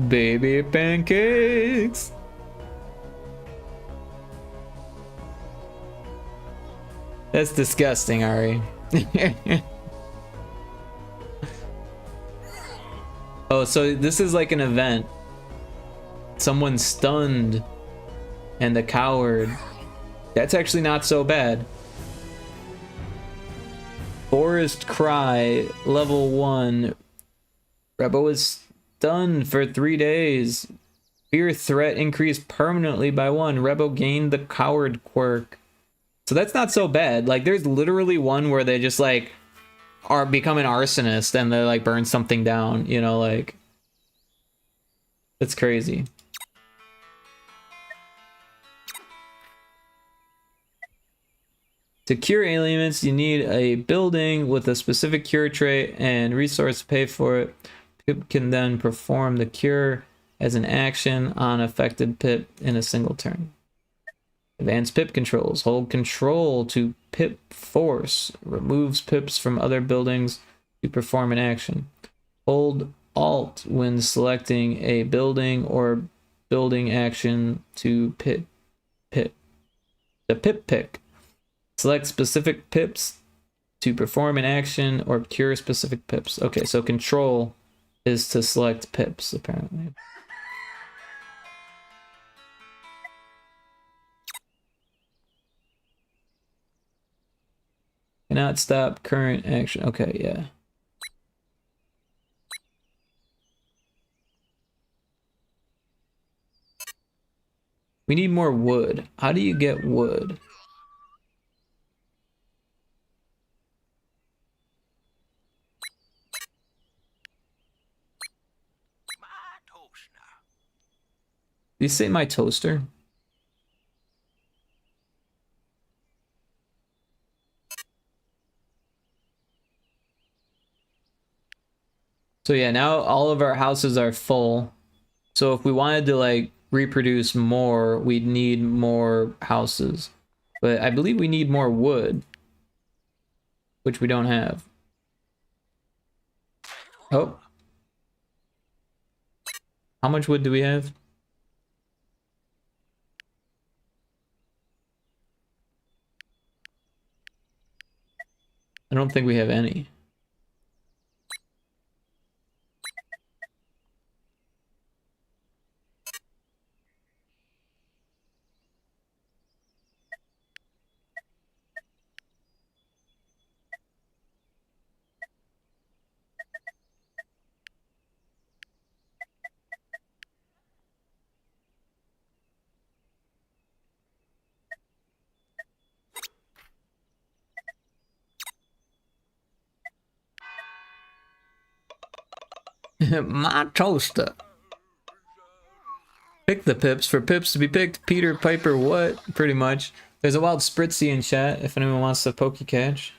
Baby pancakes. That's disgusting, Ari. Oh, so this is like an event. Someone's stunned and the coward. That's actually not so bad. Forest Cry, level 1. Rebo is stunned for 3 days. Fear threat increased permanently by 1. Rebo gained the coward quirk. So that's not so bad. Like, there's literally one where they just, like, are become an arsonist and they, like, burn something down. You know, like... That's crazy. To cure ailments, you need a building with a specific cure trait and resource to pay for it. Pip can then perform the cure as an action on affected Pip in a single turn. Advanced Pip controls. Hold control to Pip force. Removes Pips from other buildings to perform an action. Hold Alt when selecting a building or building action to Pip. The Pip pick. Select specific Pips to perform an action or cure specific Pips. Okay, so control is to select Pips, apparently. Cannot stop current action. Okay, yeah. We need more wood. How do you get wood? Did you say my toaster? So yeah, now all of our houses are full. So if we wanted to like reproduce more, we'd need more houses. But I believe we need more wood, which we don't have. Oh. How much wood do we have? I don't think we have any. My toaster. Pick the Pips. For Pips to be picked, Peter, Piper, what? Pretty much. There's a wild Spritzy in chat if anyone wants to pokey catch.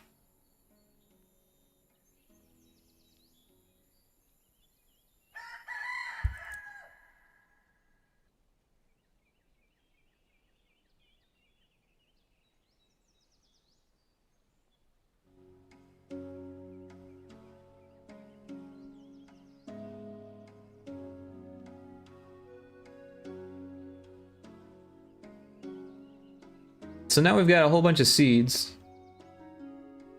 So now we've got a whole bunch of seeds.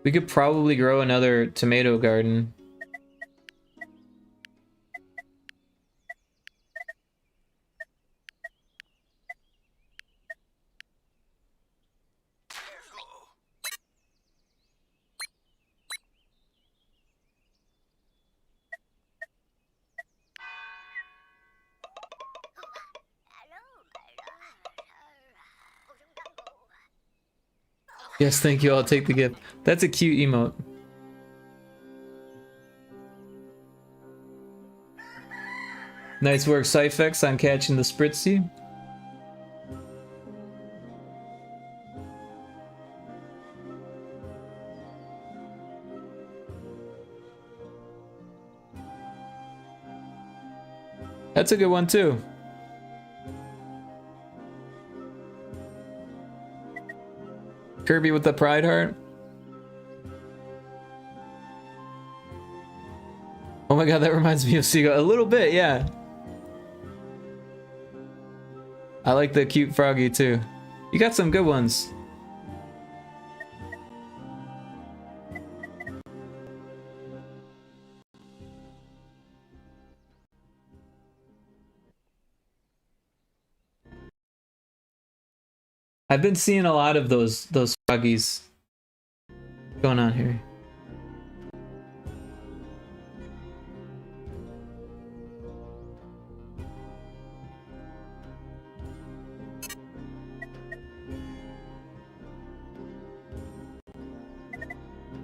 We could probably grow another tomato garden. Yes, thank you. I'll take the gift. That's a cute emote. Nice work, Cyphex, on catching the Spritzy. That's a good one too. Kirby with the pride heart. Oh my god, that reminds me of Seagull. A little bit, yeah. I like the cute froggy too. You got some good ones. I've been seeing a lot of those froggies going on here.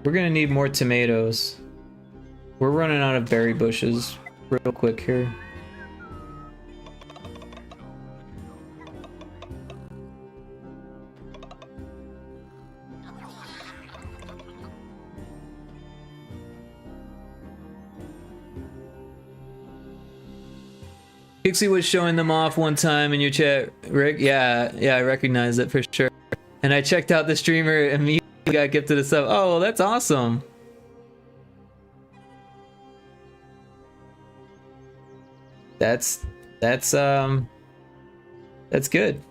We're gonna need more tomatoes. We're running out of berry bushes real quick here. Pixie was showing them off one time in your chat, Rick. Yeah, I recognize it for sure. And I checked out the streamer and immediately got gifted a sub. Oh, well, that's awesome. That's good.